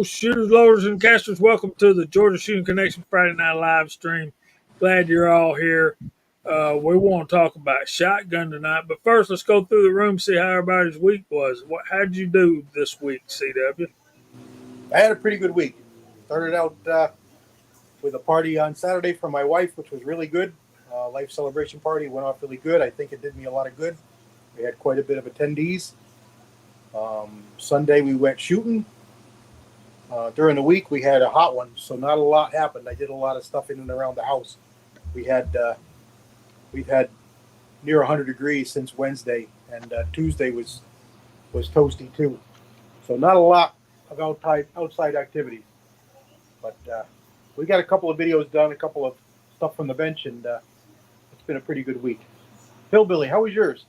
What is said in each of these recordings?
shooters, loaders, and casters. Welcome to the Georgia Shooting Connection Friday Night Live stream. Glad you're all here. We want to talk about shotgun tonight, but first, let's go through the room, see how everybody's week was. How did you do this week, CW? I had a pretty good week. Started out with a party on Saturday for my wife, which was really good. Life celebration party went off really good. I think it did me a lot of good. We had quite a bit of attendees. Sunday we went shooting. During the week we had a hot one, so not a lot happened. I did a lot of stuff in and around the house. We've had near 100 degrees since Wednesday, and Tuesday was toasty too. So not a lot of outside activities, but we got a couple of videos done, a couple of stuff from the bench, and it's been a pretty good week. Hillbilly, how was yours?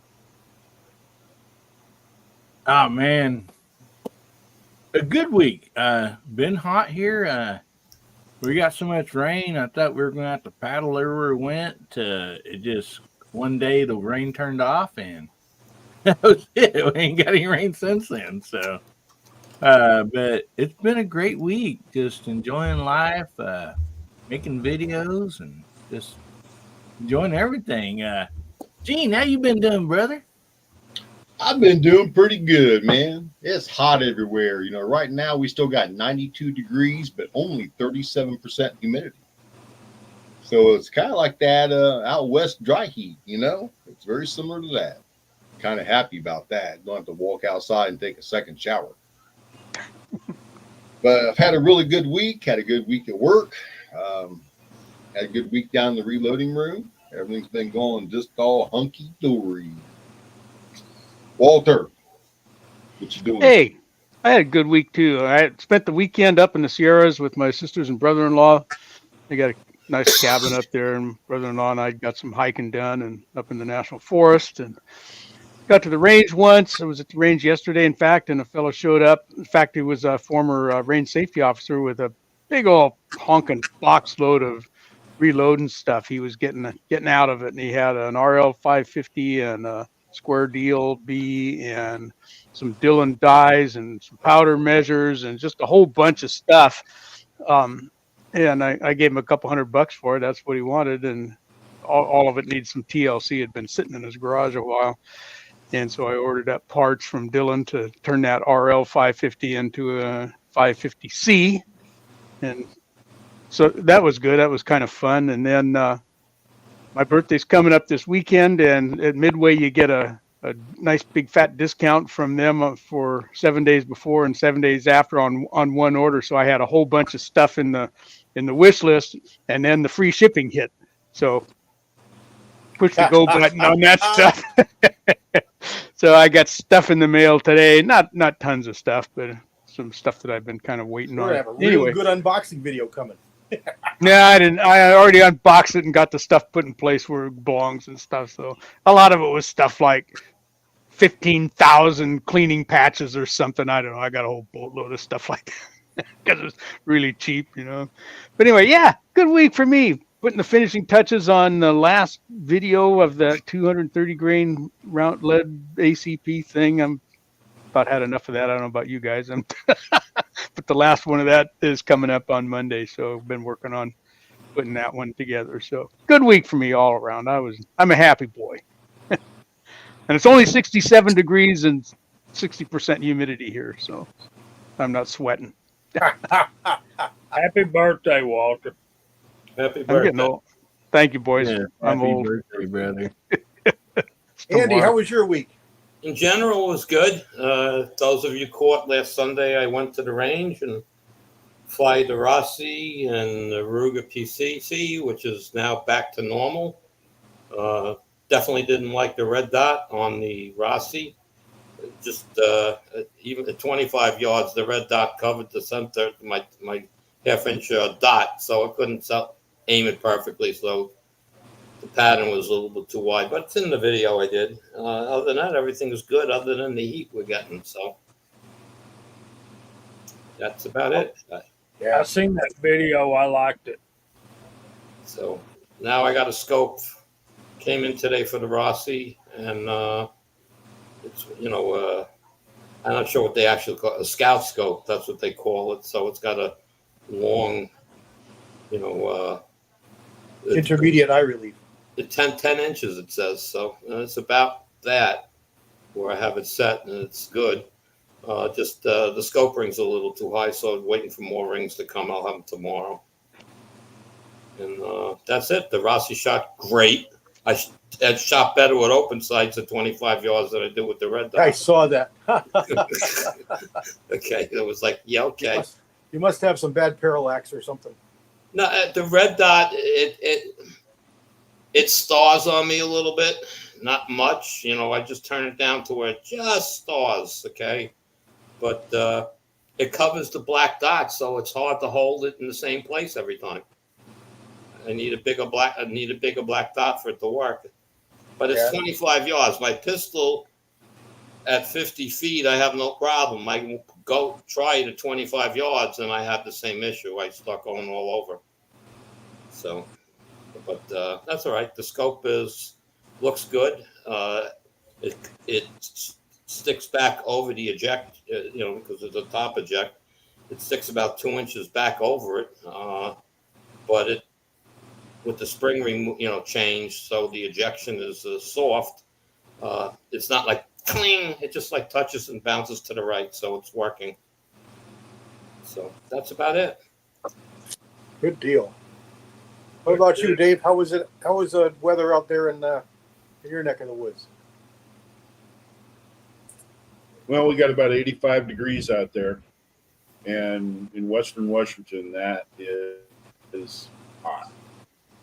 Oh man, a good week. Been hot here. We got so much rain. I thought we were going to have to paddle everywhere we went. It just one day the rain turned off, and that was it. We ain't got any rain since then. So, but it's been a great week. Just enjoying life, making videos, and just enjoying everything. Gene, how you been doing, brother? I've been doing pretty good, man. It's hot everywhere. You know, right now we still got 92 degrees, but only 37% humidity. So it's kind of like that out west dry heat, you know? It's very similar to that. Kind of happy about that. Don't have to walk outside and take a second shower. But I've had a really good week. Had a good week at work. Had a good week down in the reloading room. Everything's been going just all hunky-dory. Walter, what you doing? Hey, I had a good week too. I spent the weekend up in the Sierras with my sisters and brother-in-law. They got a nice cabin up there, and brother-in-law and I got some hiking done and up in the national forest, and got to the range once. I was at the range yesterday, in fact, and a fellow showed up. In fact, he was a former range safety officer with a big old honking box load of reloading stuff. He was getting out of it, and he had an RL 550 and a square deal B and some Dillon dies and some powder measures and just a whole bunch of stuff. And I gave him a couple $100 for it. That's what he wanted. And all of it needs some TLC. It had been sitting in his garage a while. And so I ordered up parts from Dillon to turn that RL 550 into a 550C. And so that was good. That was kind of fun. And then, my birthday's coming up this weekend, and at Midway you get a nice big fat discount from them for 7 days before and 7 days after on one order. So I had a whole bunch of stuff in the wish list, and then the free shipping hit. So push the go button on that stuff. So I got stuff in the mail today. Not tons of stuff, but some stuff that I've been kind of waiting on. We have a real good unboxing video coming. No, I didn't. I already unboxed it and got the stuff put in place where it belongs and stuff. So a lot of it was stuff like 15,000 cleaning patches or something. I don't know. I got a whole boatload of stuff like that because it was really cheap, you know. But anyway, yeah, good week for me. Putting the finishing touches on the last video of the 230 grain round lead ACP thing. I'm about had enough of that. I don't know about you guys. But the last one of that is coming up on Monday, so I've been working on putting that one together. So good week for me all around. I'm a happy boy. And it's only 67 degrees and 60% humidity here, so I'm not sweating. Happy birthday, Walter. Happy I'm birthday. getting old. Thank you, boys. Yeah, I'm happy old. birthday, brother. Andy, how was your week? In general, it was good. Those of you caught last Sunday, I went to the range and fly the Rossi and the Ruger PCC, which is now back to normal. Definitely didn't like the red dot on the Rossi. Just even at 25 yards, the red dot covered the center, my half-inch dot, so I couldn't aim it perfectly. So the pattern was a little bit too wide, but it's in the video I did. Other than that, everything was good other than the heat we're getting. So that's about it. Yeah, I seen that video. I liked it. So now I got a scope. Came in today for the Rossi, and it's I'm not sure what they actually call it, a scout scope. That's what they call it. So it's got a long, you know, Intermediate eye relief. 10 inches, it says. So it's about that where I have it set, and it's good. Just the scope ring's a little too high, so I'm waiting for more rings to come. I'll have them tomorrow. And that's it. The Rossi shot great. I shot better with open sights at 25 yards than I did with the red dot. I saw that. Okay, it was like, yeah, okay. You must have some bad parallax or something. No, the red dot, it stars on me a little bit, not much. You know, I just turn it down to where it just stars, okay? But it covers the black dot, so it's hard to hold it in the same place every time. I need a bigger black dot for it to work. But it's 25 yards. My pistol at 50 feet, I have no problem. I can go try it at 25 yards, and I have the same issue. I start going all over. So, but that's all right. The scope looks good. It sticks back over the eject, because it's a top eject. It sticks about 2 inches back over it, but it with the spring ring, changed, so the ejection is soft. It's not like cling. It just like touches and bounces to the right, so it's working. So that's about it. Good deal. What about you, Dave? How was it? How was the weather out there in your neck of the woods? Well, we got about 85 degrees out there, and in Western Washington, that is hot.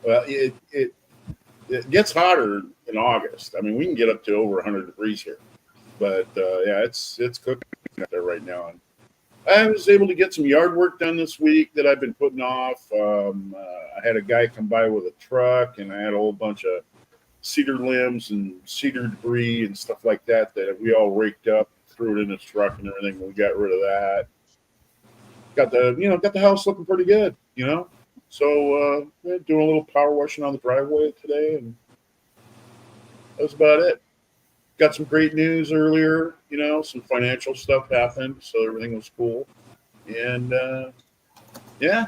Well, it gets hotter in August. I mean, we can get up to over 100 degrees here, but yeah, it's cooking out there right now. And I was able to get some yard work done this week that I've been putting off. I had a guy come by with a truck, and I had a whole bunch of cedar limbs and cedar debris and stuff like that we all raked up, threw it in his truck and everything. We got rid of that. Got the house looking pretty good, So doing a little power washing on the driveway today, and that was about it. Got some great news earlier, some financial stuff happened, so everything was cool. And yeah,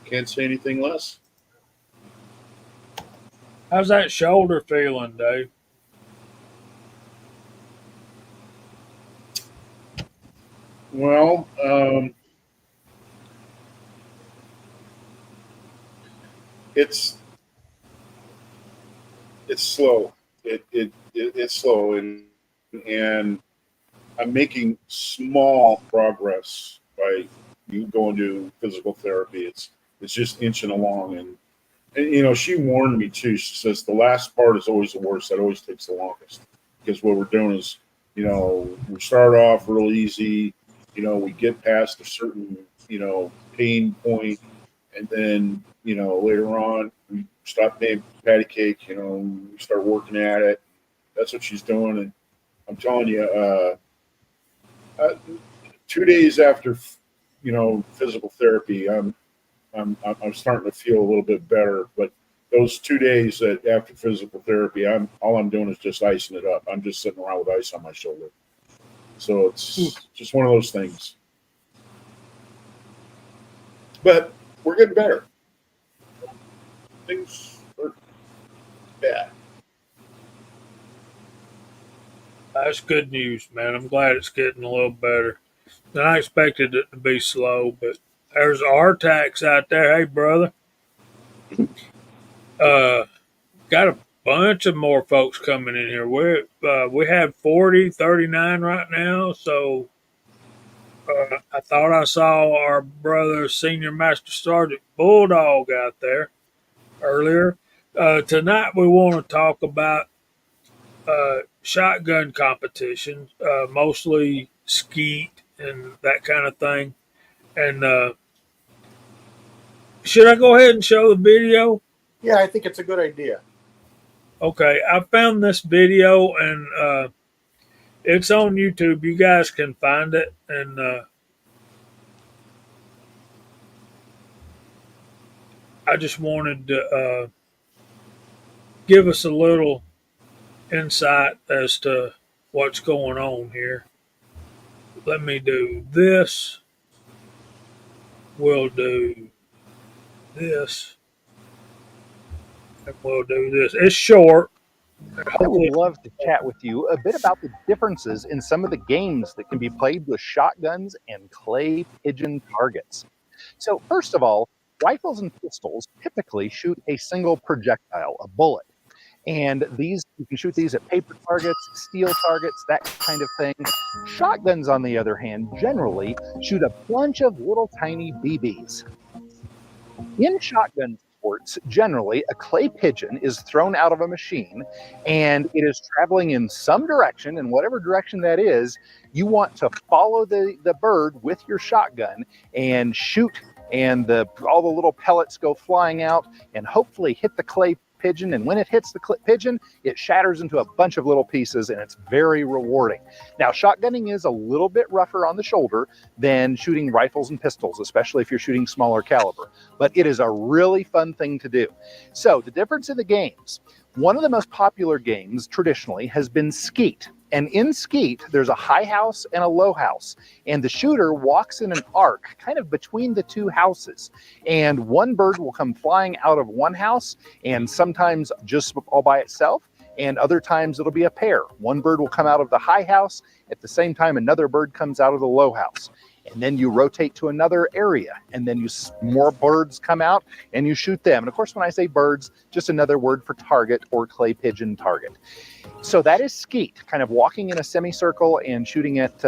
can't say anything less. How's that shoulder feeling, Dave? Well, it's slow. It's slow, and I'm making small progress by you going to physical therapy. It's just inching along, and she warned me too. She says the last part is always the worst. That always takes the longest, because what we're doing is, we start off real easy. We get past a certain, pain point, and then, later on we stop being patty cake, we start working at it. That's what she's doing. And I'm telling you, 2 days after, physical therapy, I'm starting to feel a little bit better. But those 2 days after physical therapy, all I'm doing is just icing it up. I'm just sitting around with ice on my shoulder. So it's just one of those things. But we're getting better. Things are bad. That's good news, man. I'm glad it's getting a little better. And I expected it to be slow, but there's R-Tax out there. Hey, brother. Got a bunch of more folks coming in here. We have 40, 39 right now. So I thought I saw our brother, Senior Master Sergeant Bulldog, out there earlier. Tonight we want to talk about shotgun competitions, mostly skeet and that kind of thing. And should I go ahead and show the video? Yeah, I think it's a good idea. Okay, I found this video, and it's on YouTube. You guys can find it, and I just wanted to give us a little insight as to what's going on here. let me do this. We'll do this. And we'll do this. It's short. I would Hopefully, love to chat with you a bit about the differences in some of the games that can be played with shotguns and clay pigeon targets. So, first of all, rifles and pistols typically shoot a single projectile, a bullet. And these, you can shoot these at paper targets, steel targets, that kind of thing. Shotguns, on the other hand, generally shoot a bunch of little tiny BBs. In shotgun sports, generally, a clay pigeon is thrown out of a machine and it is traveling in some direction, and whatever direction that is, you want to follow the bird with your shotgun and shoot, and all the little pellets go flying out and hopefully hit the clay pigeon. And when it hits the pigeon, it shatters into a bunch of little pieces, and it's very rewarding. Now, shotgunning is a little bit rougher on the shoulder than shooting rifles and pistols, especially if you're shooting smaller caliber, but it is a really fun thing to do. So the difference in the games, one of the most popular games traditionally has been Skeet. And in Skeet, there's a high house and a low house. And the shooter walks in an arc kind of between the two houses. And one bird will come flying out of one house, and sometimes just all by itself. And other times it'll be a pair. One bird will come out of the high house. At the same time, another bird comes out of the low house. And then you rotate to another area, and then more birds come out and you shoot them. And of course, when I say birds, just another word for target or clay pigeon target. So that is Skeet, kind of walking in a semicircle and shooting at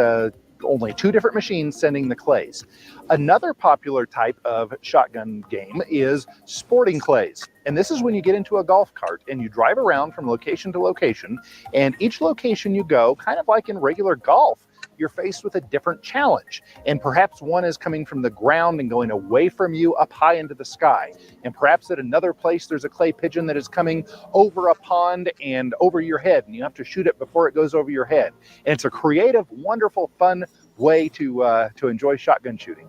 only two different machines sending the clays. Another popular type of shotgun game is sporting clays. And this is when you get into a golf cart and you drive around from location to location, and each location you go, kind of like in regular golf, you're faced with a different challenge. And perhaps one is coming from the ground and going away from you up high into the sky. And perhaps at another place, there's a clay pigeon that is coming over a pond and over your head, and you have to shoot it before it goes over your head. And it's a creative, wonderful, fun way to enjoy shotgun shooting.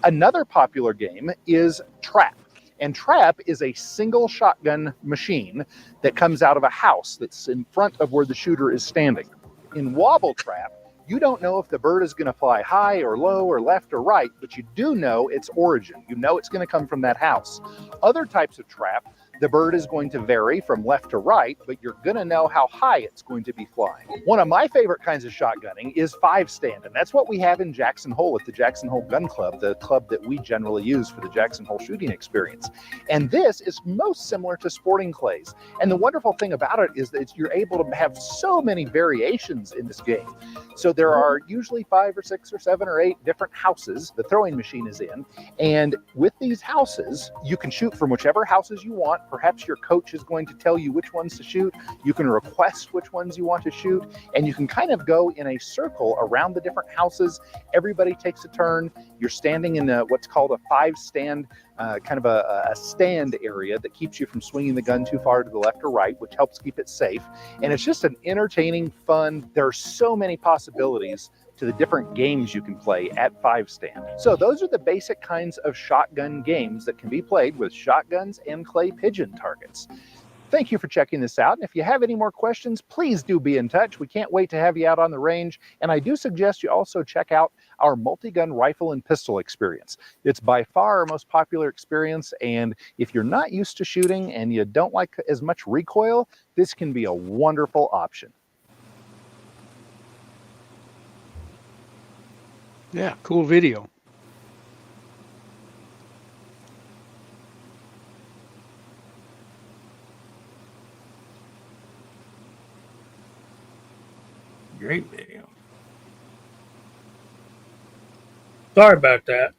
Another popular game is Trap. And Trap is a single shotgun machine that comes out of a house that's in front of where the shooter is standing. In Wobble Trap, you don't know if the bird is going to fly high or low or left or right, but you do know its origin. You know it's going to come from that house. Other types of trap, the bird is going to vary from left to right, but you're going to know how high it's going to be flying. One of my favorite kinds of shotgunning is 5-stand, and that's what we have in Jackson Hole at the Jackson Hole Gun Club, the club that we generally use for the Jackson Hole shooting experience. And this is most similar to sporting clays. And the wonderful thing about it is that you're able to have so many variations in this game. So there are usually 5 or 6 or 7 or 8 different houses the throwing machine is in. And with these houses, you can shoot from whichever houses you want. Perhaps your coach is going to tell you which ones to shoot. You can request which ones you want to shoot. And you can kind of go in a circle around the different houses. Everybody takes a turn. You're standing in what's called a 5-stand, kind of a stand area that keeps you from swinging the gun too far to the left or right, which helps keep it safe. And it's just an entertaining, fun, there are so many possibilities to the different games you can play at 5-stand. So those are the basic kinds of shotgun games that can be played with shotguns and clay pigeon targets. Thank you for checking this out. And if you have any more questions, please do be in touch. We can't wait to have you out on the range. And I do suggest you also check out our multi-gun rifle and pistol experience. It's by far our most popular experience. And if you're not used to shooting and you don't like as much recoil, this can be a wonderful option. Yeah, cool video. Great video. sorry about that.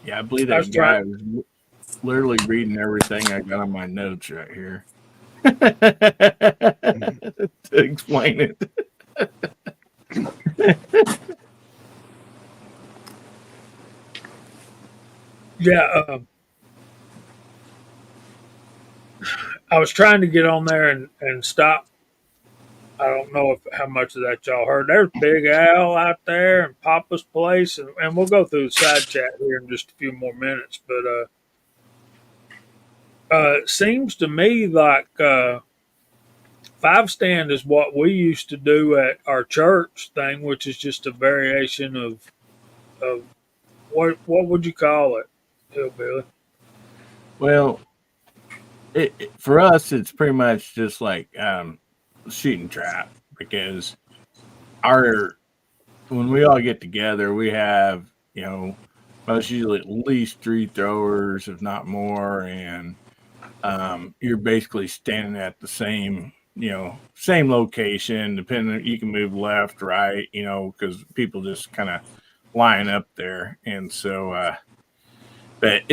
Yeah, I believe I was that guy was literally reading everything I got on my notes right here to explain it. Yeah, I was trying to get on there and stop. I don't know how much of that y'all heard. There's Big Al out there and Papa's Place, and we'll go through the side chat here in just a few more minutes. But it seems to me like five stand is what we used to do at our church thing, which is just a variation of what would you call it, Hillbilly? Well, for us, it's pretty much just like shooting trap because our when we all get together, we have most usually at least three throwers, if not more, and you're basically standing at the same location. Depending, you can move left, right, because people just kind of line up there, and so. But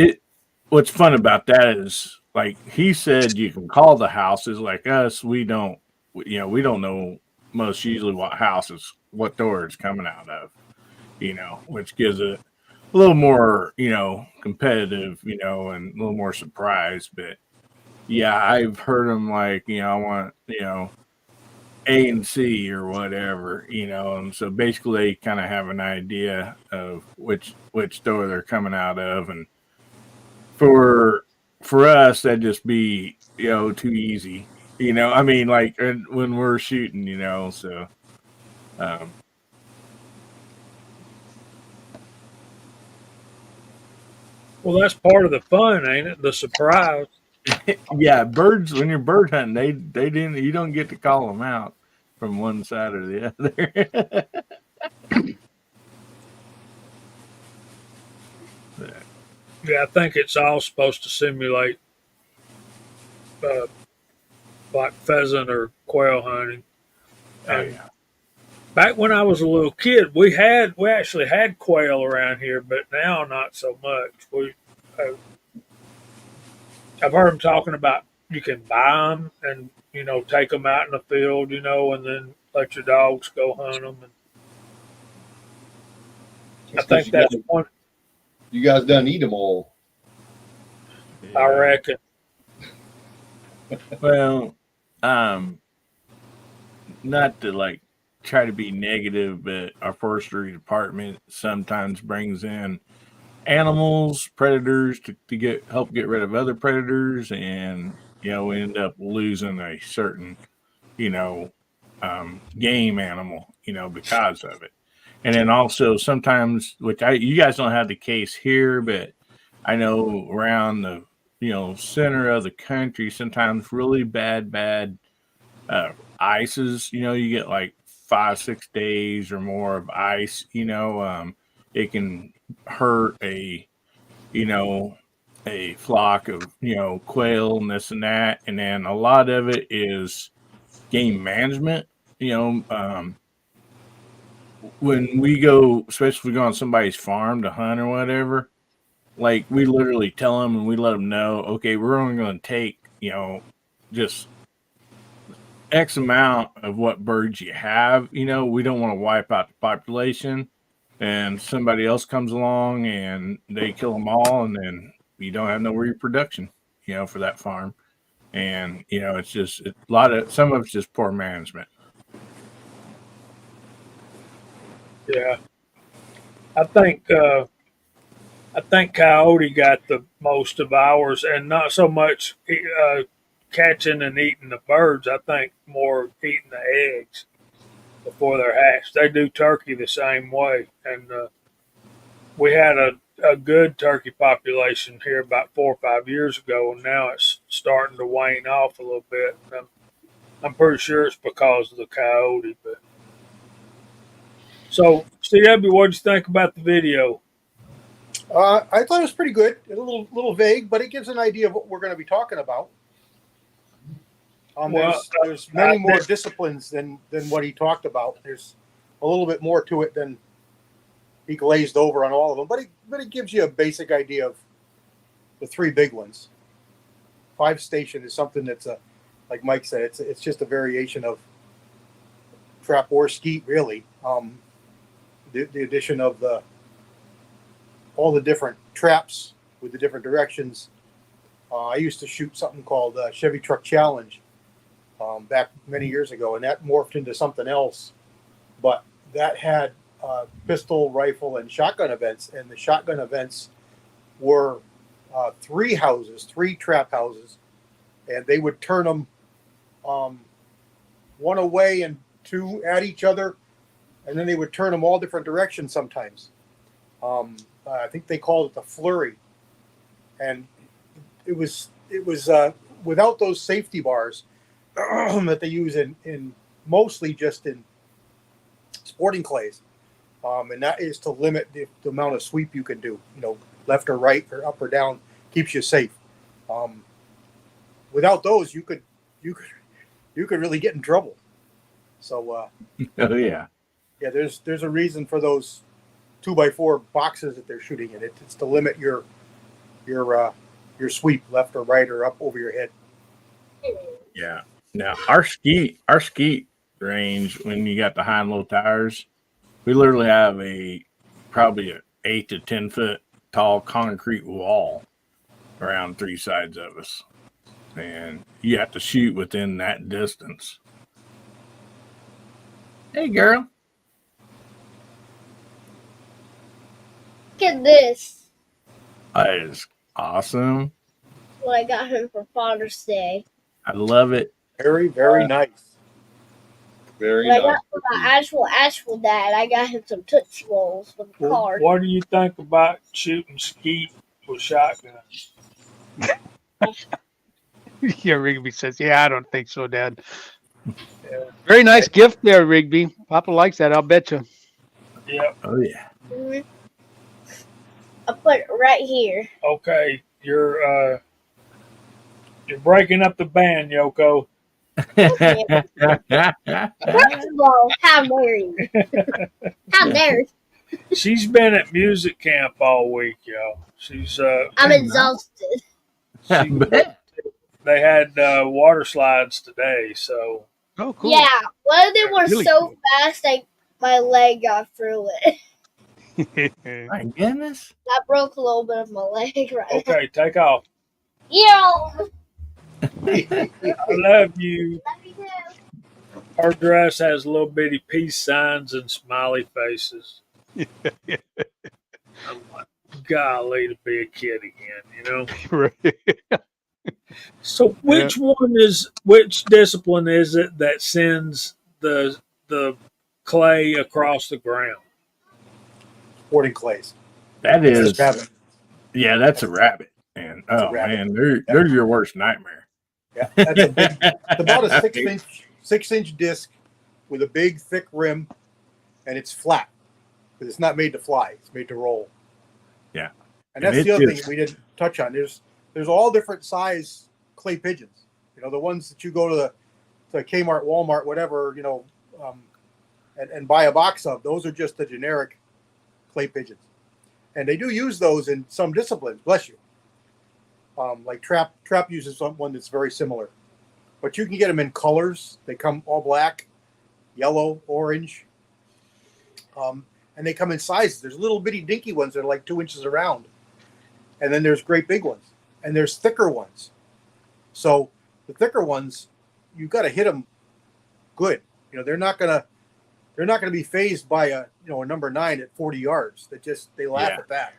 what's fun about that is, like he said, you can call the houses. Like us, we don't know most usually what door it's coming out of, which gives it a little more, competitive, and a little more surprise. But yeah, I've heard them like, I want, A and C or whatever, and so basically they kind of have an idea of which door they're coming out of, and for us that'd just be too easy, I mean, like when we're shooting, so um Well, that's part of the fun, ain't it? The surprise. yeah, birds, when you're bird hunting, they didn't you don't get to call them out from one side or the other. Yeah, I think it's all supposed to simulate uh, like pheasant or quail hunting. Oh And yeah. back when I was a little kid, we actually had quail around here, but now not so much. Uh, I've heard them talking about you can buy them and take them out in the field, and then let your dogs go hunt them. And I That's because think that's one. you guys done eat them all. I Yeah. reckon. Well, um not to like try to be negative, but our forestry department sometimes brings in animals, predators to help get rid of other predators, and we end up losing a certain you know game animal because of it. And then also sometimes, which you guys don't have the case here, but I know around the center of the country, sometimes really bad ices. You get like 5 6 days or more of ice. It can hurt you know a flock of quail and this and that, and then a lot of it is game management. You know, when we go, especially if we go on somebody's farm to hunt or whatever, like we literally tell them and we let them know, okay, we're only going to take just X amount of what birds you have. We don't want to wipe out the population, and somebody else comes along and they kill them all, and then you don't have no reproduction, for that farm. And it's just a lot of some of it's just poor management. Yeah, I think coyote got the most of ours, and not so much catching and eating the birds. I think more eating the eggs before they're hatched. They do turkey the same way, and we had a good turkey population here about 4 or 5 years ago, and now it's starting to wane off a little bit. And I'm pretty sure it's because of the coyote. But so, CW, what did you think about the video? I thought it was pretty good. A little vague, but it gives an idea of what we're going to be talking about. Well, There's many more disciplines than what he talked about. There's a little bit more to it than he glazed over on all of them, but it gives you a basic idea of the three big ones. 5 station is something that's like Mike said, it's just a variation of trap or skeet, really. The addition of all the different traps with the different directions. I used to shoot something called Chevy Truck Challenge back many years ago, and that morphed into something else. But that had pistol, rifle, and shotgun events, and the shotgun events were 3 trap houses, and they would turn them one away and two at each other, and then they would turn them all different directions sometimes. I think they called it the flurry, and it was without those safety bars that they use in mostly just in sporting clays, and that is to limit the amount of sweep you can do. Left or right or up or down keeps you safe. Without those, you could really get in trouble. So Oh yeah. yeah, there's a reason for those 2x4 boxes that they're shooting in. It's to limit your sweep left or right or up over your head. Yeah. Now our skeet range, when you got the high and low tires, we literally have probably a 8 to 10 foot tall concrete wall around three sides of us, and you have to shoot within that distance. Hey, girl. Look at this. That is awesome. What I got him for Father's Day. I love it. Very, very nice. Very What I nice. got for my actual dad, I got him some Tootsie Rolls with a card. What do you think about shooting skeet with shotguns? Yeah, Rigby says, yeah, I don't think so, Dad. Very nice gift there, Rigby. Papa likes that, I'll bet you. Yep. Oh yeah. Mhm. I put it right here. Okay, you're breaking up the band, Yoko. First of all, how dare you? How dare you? She's been at music camp all week, y'all. She's I'm exhausted. I bet. they had water slides today, so Oh, cool. Yeah, one of them was Really so cool. fast, my leg got through it. My goodness. I broke a little bit of my leg right now. okay, take off. Yo! I love you. Love you too. Her dress has little bitty peace signs and smiley faces. I'm like, golly, to be a kid again, Right. So which discipline is it that sends the clay across the ground? Sporting clays. That It's is. just rabbit. Yeah, that's a rabbit. And oh rabbit. man, they're your worst nightmare. Yeah, that's a big. It's about a 6-inch disc with a big thick rim, and it's flat. But it's not made to fly. It's made to roll. Yeah. And that's And the other it's- thing we didn't touch on. There's all different size clay pigeons. The ones that you go to Kmart, Walmart, whatever, and buy a box of. Those are just the generic clay pigeons, and they do use those in some disciplines. Bless you. Like trap uses one that's very similar, but you can get them in colors. They come all black, yellow, orange, and they come in sizes. There's little bitty dinky ones that are like 2 inches around, and then there's great big ones, and there's thicker ones. So the thicker ones, you got to hit them good. They're not gonna be phased by a number 9 at 40 yards. They laugh Yeah. at that.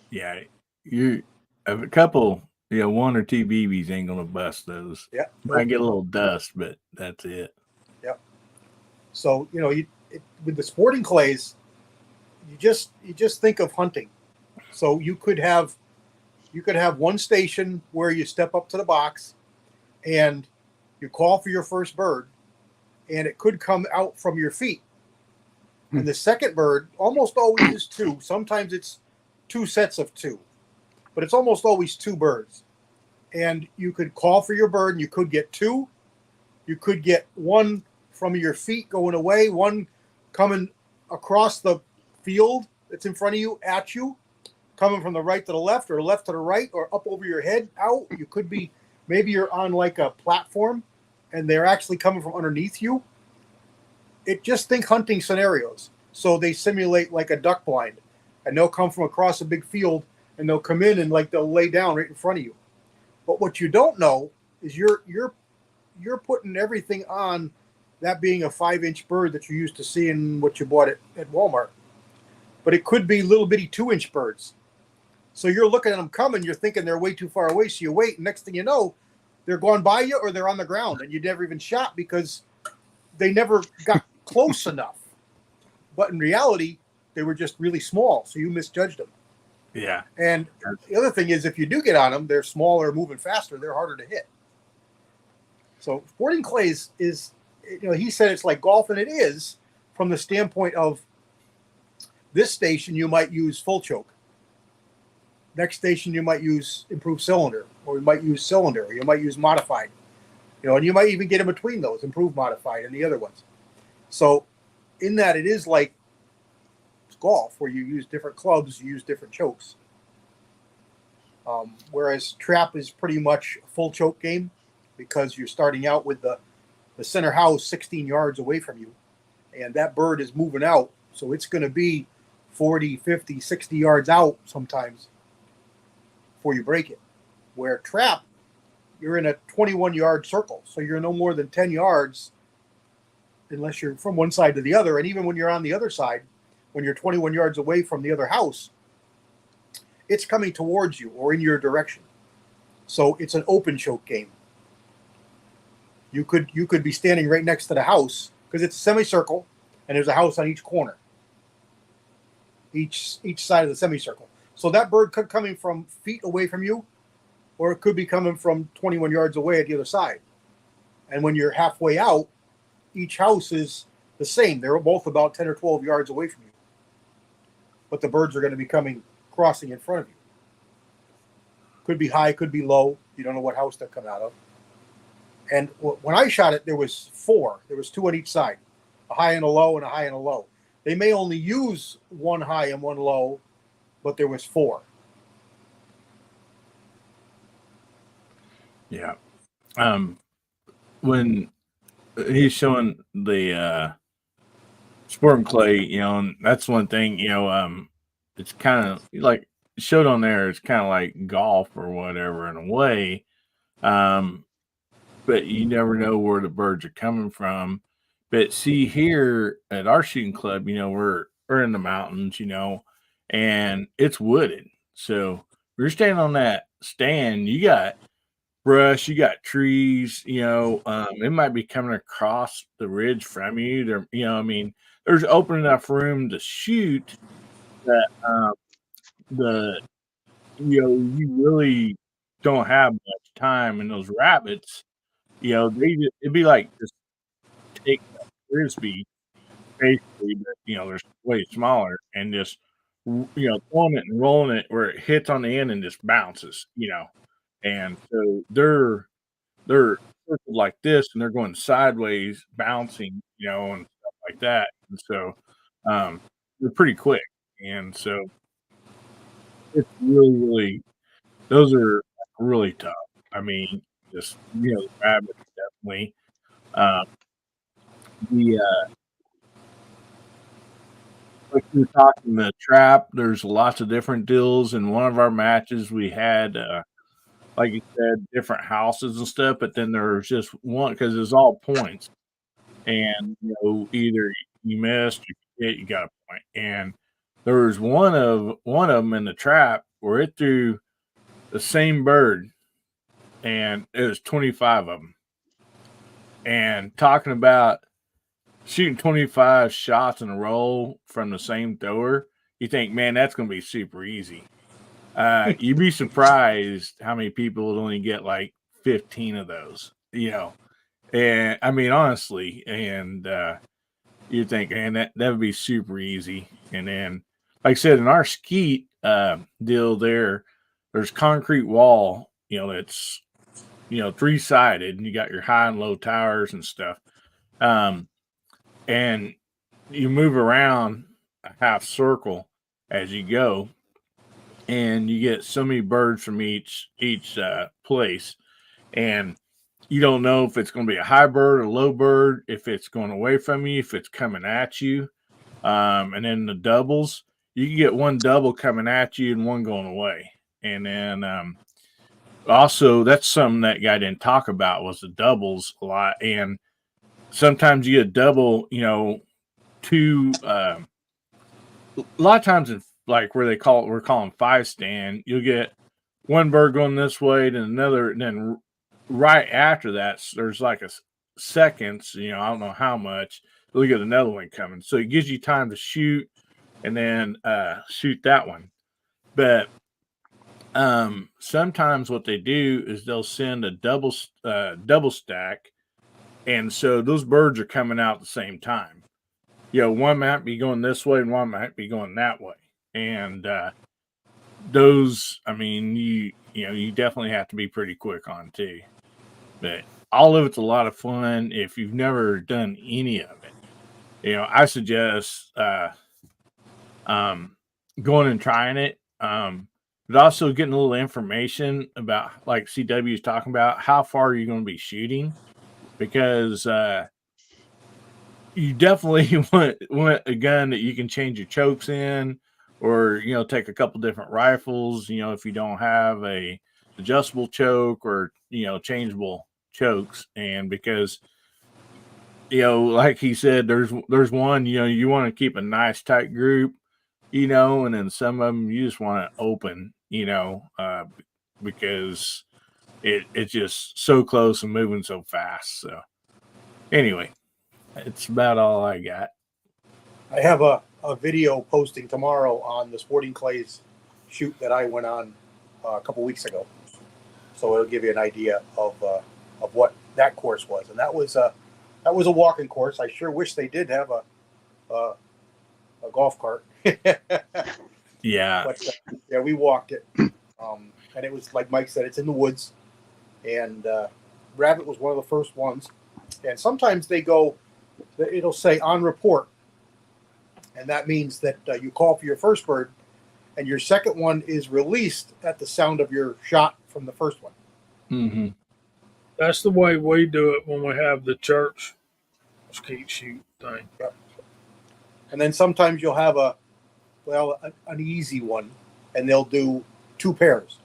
Yeah, you a couple, one or two BBs ain't gonna bust those. Yeah. Might get a little dust, but that's it. So with the sporting clays, you just think of hunting. So you could have one station where you step up to the box, and you call for your first bird, and it could come out from your feet. And the second bird almost always is two. Sometimes it's two sets of two, but it's almost always two birds. And you could call for your bird, and you could get two. You could get one from your feet going away, one coming across the field that's in front of you at you, coming from the right to the left or left to the right or up over your head out. You could be, maybe you're on like a platform and they're actually coming from underneath you. Just think hunting scenarios. So they simulate like a duck blind, and they'll come from across a big field and they'll come in and they'll lay down right in front of you. But what you don't know is you're putting everything on that being a 5-inch bird that you're used to seeing what you bought at Walmart. But it could be little bitty 2-inch birds. So you're looking at them coming, you're thinking they're way too far away, so you wait, and next thing you know, they're going by you or they're on the ground, and you never even shot because they never got close enough. But in reality, they were just really small, so you misjudged them. Yeah. And the other thing is, if you do get on them, they're smaller, moving faster, they're harder to hit. So sporting clays is, he said it's like golf, and it is from the standpoint of this station you might use full choke. Next station you might use improved cylinder, or you might use cylinder, or you might use modified. And you might even get in between those, improved, modified, and the other ones. So in that, it is like golf, where you use different clubs, you use different chokes. Whereas trap is pretty much a full choke game, because you're starting out with the center house 16 yards away from you, and that bird is moving out, so it's going to be 40, 50, 60 yards out sometimes before you break it. Where trap, you're in a 21-yard circle, so you're no more than 10 yards unless you're from one side to the other. And even when you're on the other side, when you're 21 yards away from the other house, it's coming towards you or in your direction. So it's an open choke game. You could be standing right next to the house, because it's a semicircle and there's a house on each corner, each side of the semicircle. So that bird could coming from feet away from you, or it could be coming from 21 yards away at the other side. And when you're halfway out, each house is the same. They're both about 10 or 12 yards away from you. But the birds are going to be crossing in front of you. Could be high, could be low. You don't know what house they're coming out of. And when I shot it, there was 4. There was 2 on each side, a high and a low and a high and a low. They may only use 1 high and 1 low, but there was 4. Yeah. When he's showing the sport and clay, and that's one thing, it's kind of like showed on there. It's kind of like golf or whatever in a way. But you never know where the birds are coming from. But see, here at our shooting club, we're in the mountains, and it's wooded. So we're standing on that stand. You got brush, you got trees, it might be coming across the ridge from you. There, there's open enough room to shoot that you really don't have much time. And those rabbits, it'd be like just take a frisbee, basically, but they're way smaller, and just throwing it and rolling it where it hits on the end and just bounces, and so they're circled like this, and they're going sideways, bouncing, and stuff like that. And so they're pretty quick, and so it's really, really, those are really tough. Just the rabbits definitely. The Like we were talking, the trap. There's lots of different deals. In one of our matches, we had, like you said, different houses and stuff. But then there's just one, because it's all points, and either you missed, or you hit, you got a point. And there was one of them in the trap where it threw the same bird, and it was 25 of them. And talking about shooting 25 shots in a row from the same thrower, you think, man, that's going to be super easy. You'd be surprised how many people would only get like 15 of those, And honestly, and you think, man, that would be super easy. And then, like I said, in our Skeet deal there's concrete wall, that's 3-sided, and you got your high and low towers and stuff. And you move around a half circle as you go, and you get so many birds from each place, and you don't know if it's going to be a high bird or low bird, if it's going away from you, if it's coming at you. And then the doubles, you can get one double coming at you and one going away. And then also, that's something that guy didn't talk about, was the doubles a lot. And sometimes you get a double, two, a lot of times in like where we're calling 5-stand, you'll get one bird going this way to another, and then right after that, there's like a seconds, I don't know how much, you'll get another one coming. So it gives you time to shoot and then shoot that one. But sometimes what they do is they'll send a double stack, and so those birds are coming out at the same time. One might be going this way and one might be going that way. And those, I mean, you definitely have to be pretty quick on too. But all of it's a lot of fun. If you've never done any of it, I suggest going and trying it. But also getting a little information about, like CW is talking about, how far you're going to be shooting, because you definitely want a gun that you can change your chokes in, or take a couple different rifles. If you don't have a adjustable choke or changeable chokes, and because like he said, there's one you want to keep a nice tight group, and then some of them you just want to open, because it's just so close and moving so fast. So anyway, it's about all I got. I have a video posting tomorrow on the Sporting Clays shoot that I went on a couple weeks ago, so it'll give you an idea of what that course was. And that was a walking course. I sure wish they did have a golf cart. Yeah, but yeah, we walked it, and it was like Mike said, it's in the woods, and rabbit was one of the first ones. And sometimes it'll say on report, and that means that you call for your first bird, and your second one is released at the sound of your shot from the first one. Mm-hmm. That's the way we do it when we have the church skeet shoot thing. Yep. And then sometimes you'll have an easy one, and they'll do 2 pairs.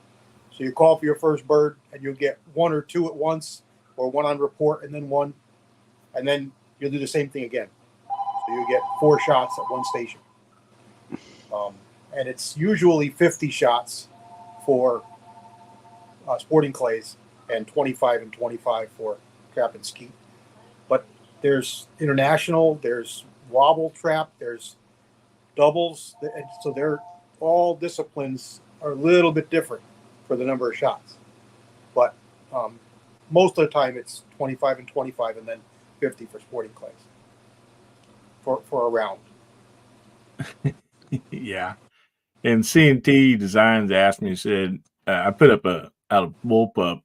So you call for your first bird, and you'll get 1 or 2 at once, or 1 on report, and then 1, and then you'll do the same thing again. So you get 4 shots at one station. And it's usually 50 shots for Sporting Clays and 25 and 25 for trap and skeet. But there's international, there's wobble trap, there's doubles. And so they're all disciplines are a little bit different for the number of shots. But most of the time it's 25 and 25 and then 50 for Sporting Clays for a round. Yeah. And C&T Designs asked me, said, I put up a bullpup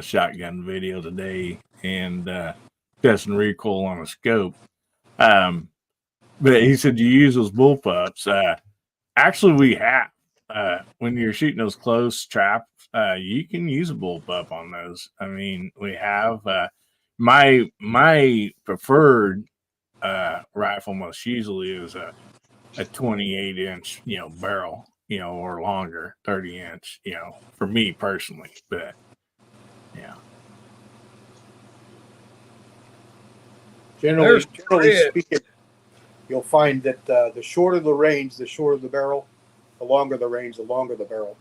shotgun video today, and testing recoil on a scope. But he said, you use those bullpups. Actually, we have. When you're shooting those close traps, you can use a bullpup on those. I mean, we have my preferred rifle most usually is a 28-inch, barrel, or longer, 30-inch, for me personally. But yeah. Generally speaking, you'll find that the shorter the range, the shorter the barrel. The longer the range, the longer the barrel.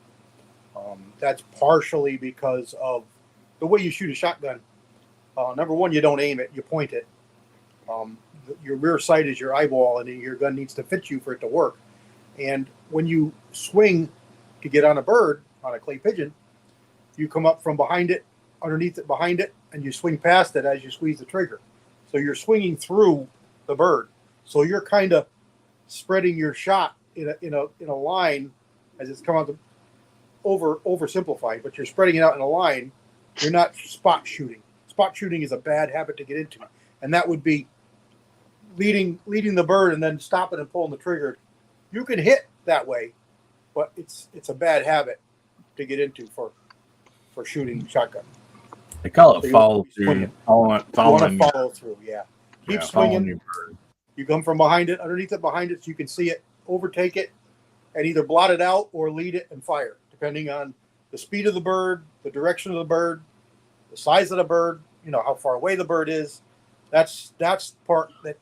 That's partially because of the way you shoot a shotgun. Number one, you don't aim it, you point it. Your rear sight is your eyeball, and your gun needs to fit you for it to work. And when you swing to get on a bird, on a clay pigeon, you come up from behind it, underneath it, behind it, and you swing past it as you squeeze the trigger. So you're swinging through the bird. So you're kind of spreading your shot in a line as it's come out to oversimplifying, but you're spreading it out in a line. You're not spot shooting. Spot shooting is a bad habit to get into, and that would be leading the bird and then stopping and pulling the trigger. You can hit that way, but it's a bad habit to get into for shooting shotgun. They call it So follow through. Follow through, yeah. Keep swinging. Your bird. You come from behind it, underneath it, behind it, so you can see it, overtake it, and either blot it out or lead it and fire, depending on the speed of the bird, the direction of the bird, the size of the bird, how far away the bird is. That's the part that,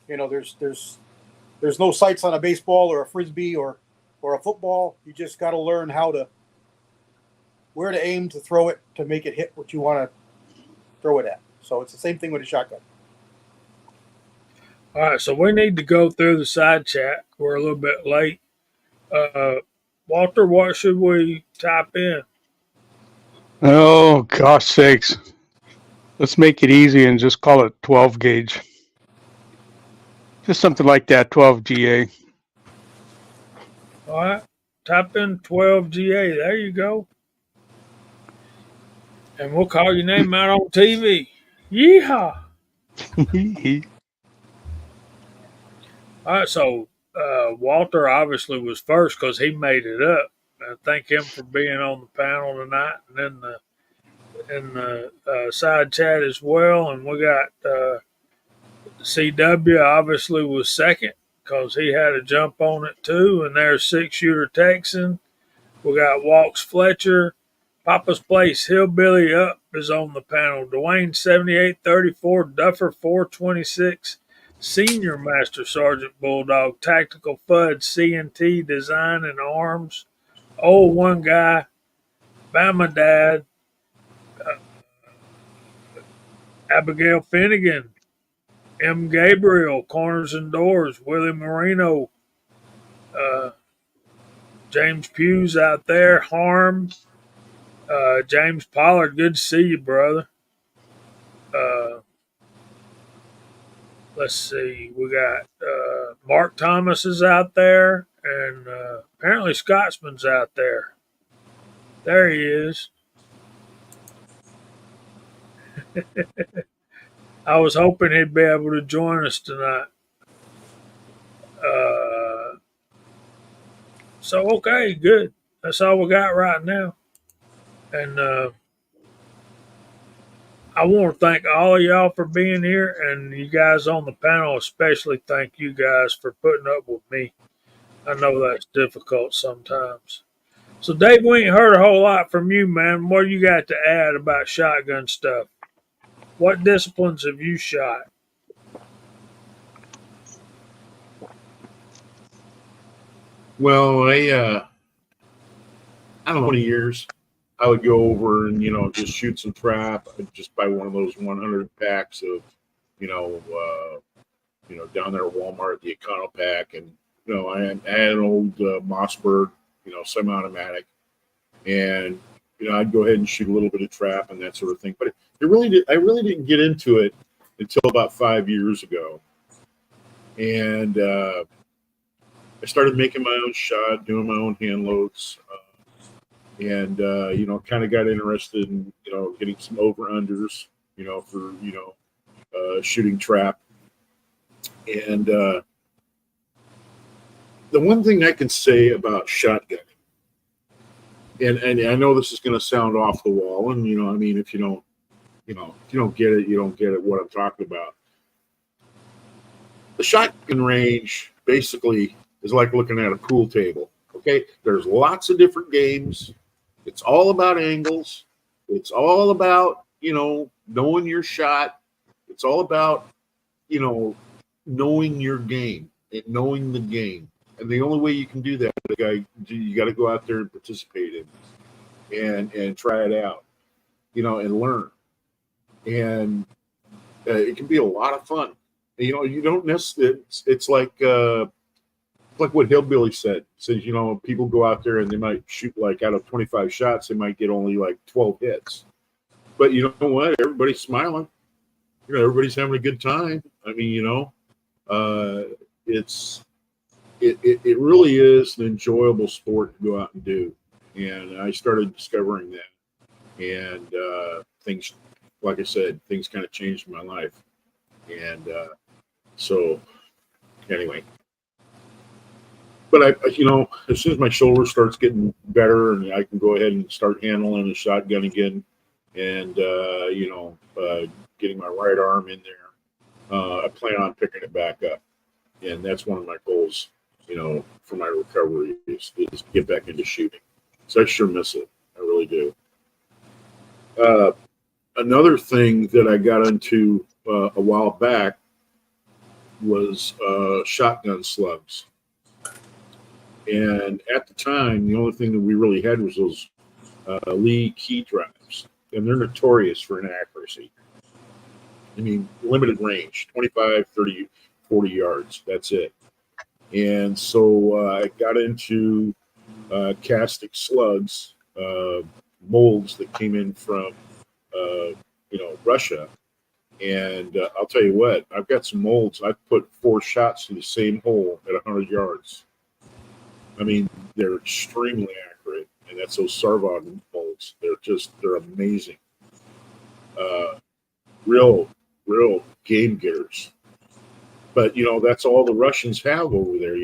there's no sights on a baseball or a frisbee or a football. You just got to learn where to aim to throw it to make it hit what you want to throw it at. So it's the same thing with a shotgun. All right, so we need to go through the side chat. We're a little bit late. Walter, what should we type in? Oh, gosh sakes. Let's make it easy and just call it 12 gauge. Just something like that, 12 GA. All right, type in 12 GA. There you go. And we'll call your name out on TV. Yeehaw! All right, so Walter obviously was first because he made it up. Thank him for being on the panel tonight, and in the side chat as well. And we got CW obviously was second because he had a jump on it too. And there's 6-shooter Texan. We got Walks Fletcher. Papa's Place Hillbilly Up is on the panel. Dwayne 7834, Duffer 426, Senior Master Sergeant Bulldog, Tactical Fud, CNT Design and Arms, Old One Guy, Bama Dad, Abigail Finnegan, M. Gabriel, Corners and Doors, Willie Marino, James Hughes out there, Harm, James Pollard, good to see you, brother. Let's see, we got Mark Thomas is out there, and apparently Scotsman's out there. There he is. I was hoping he'd be able to join us tonight. So, okay, good. That's all we got right now. And I want to thank all of y'all for being here, and you guys on the panel, especially thank you guys for putting up with me. I know that's difficult sometimes. So, Dave, we ain't heard a whole lot from you, man. What do you got to add about shotgun stuff? What disciplines have you shot? Well, I don't know, 20 years. I would go over and just shoot some trap. I'd just buy one of those 100 packs of down there at Walmart, the Econo pack, and I had an old Mossberg semi-automatic, and I'd go ahead and shoot a little bit of trap and that sort of thing. But I really didn't get into it until about 5 years ago, and I started making my own shot, doing my own hand loads, and kind of got interested in getting some over unders, for shooting trap. And the one thing I can say about shotgunning, and I know this is going to sound off the wall, and if you don't get it, you don't get it. What I'm talking about, the shotgun range basically is like looking at a pool table. Okay, there's lots of different games. It's all about angles. It's all about knowing your shot. It's all about knowing your game and knowing the game. And the only way you can do that, you got to go out there and participate in it and try it out, and learn. And it can be a lot of fun. You don't necessarily. It's like what Hillbilly said. Says people go out there and they might shoot like out of 25 shots, they might get only like 12 hits. But you know what? Everybody's smiling. Everybody's having a good time. I mean, it really is an enjoyable sport to go out and do. And I started discovering that. And things, like I said, things kind of changed in my life. And so anyway. But as soon as my shoulder starts getting better and I can go ahead and start handling a shotgun again and, getting my right arm in there, I plan on picking it back up. And that's one of my goals, for my recovery is to get back into shooting. So I sure miss it. I really do. Another thing that I got into a while back was shotgun slugs. And at the time, the only thing that we really had was those Lee key drives, and they're notorious for inaccuracy. I mean, limited range, 25, 30, 40 yards. That's it. And so I got into castic slugs, molds that came in from, Russia. And I'll tell you what, I've got some molds. I've put 4 shots to the same hole at 100 yards. I mean, they're extremely accurate. And that's those Sarvog molds. They're amazing. Real game getters. But, that's all the Russians have over there.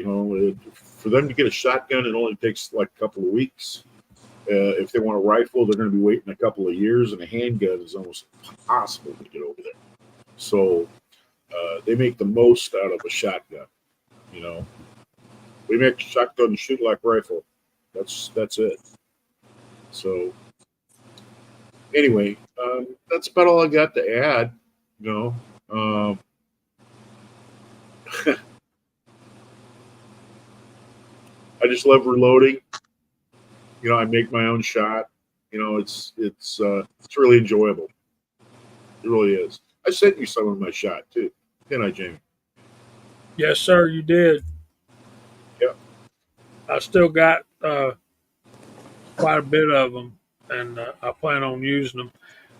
For them to get a shotgun, it only takes like a couple of weeks. If they want a rifle, they're going to be waiting a couple of years, and a handgun is almost impossible to get over there. So they make the most out of a shotgun. We make shotgun and shoot like rifle. That's it. So anyway, that's about all I got to add. I just love reloading. I make my own shot. It's really enjoyable. It really is. I sent you some of my shot too, didn't I, Jamie? Yes, sir, you did. Yeah. I still got quite a bit of them, and I plan on using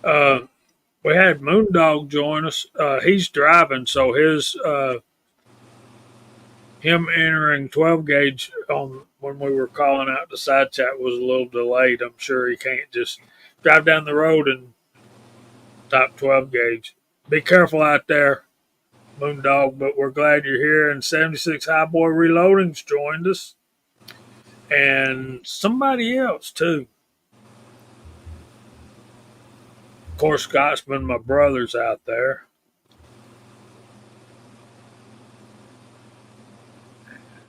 them. We had Moondog join us. He's driving, so him entering 12 gauge on when we were calling out the side chat was a little delayed. I'm sure he can't just drive down the road and type 12 gauge. Be careful out there, Moondog, but we're glad you're here. And 76 Highboy Reloading's joined us. And somebody else, too. Of course, Scotsman, my brother's out there.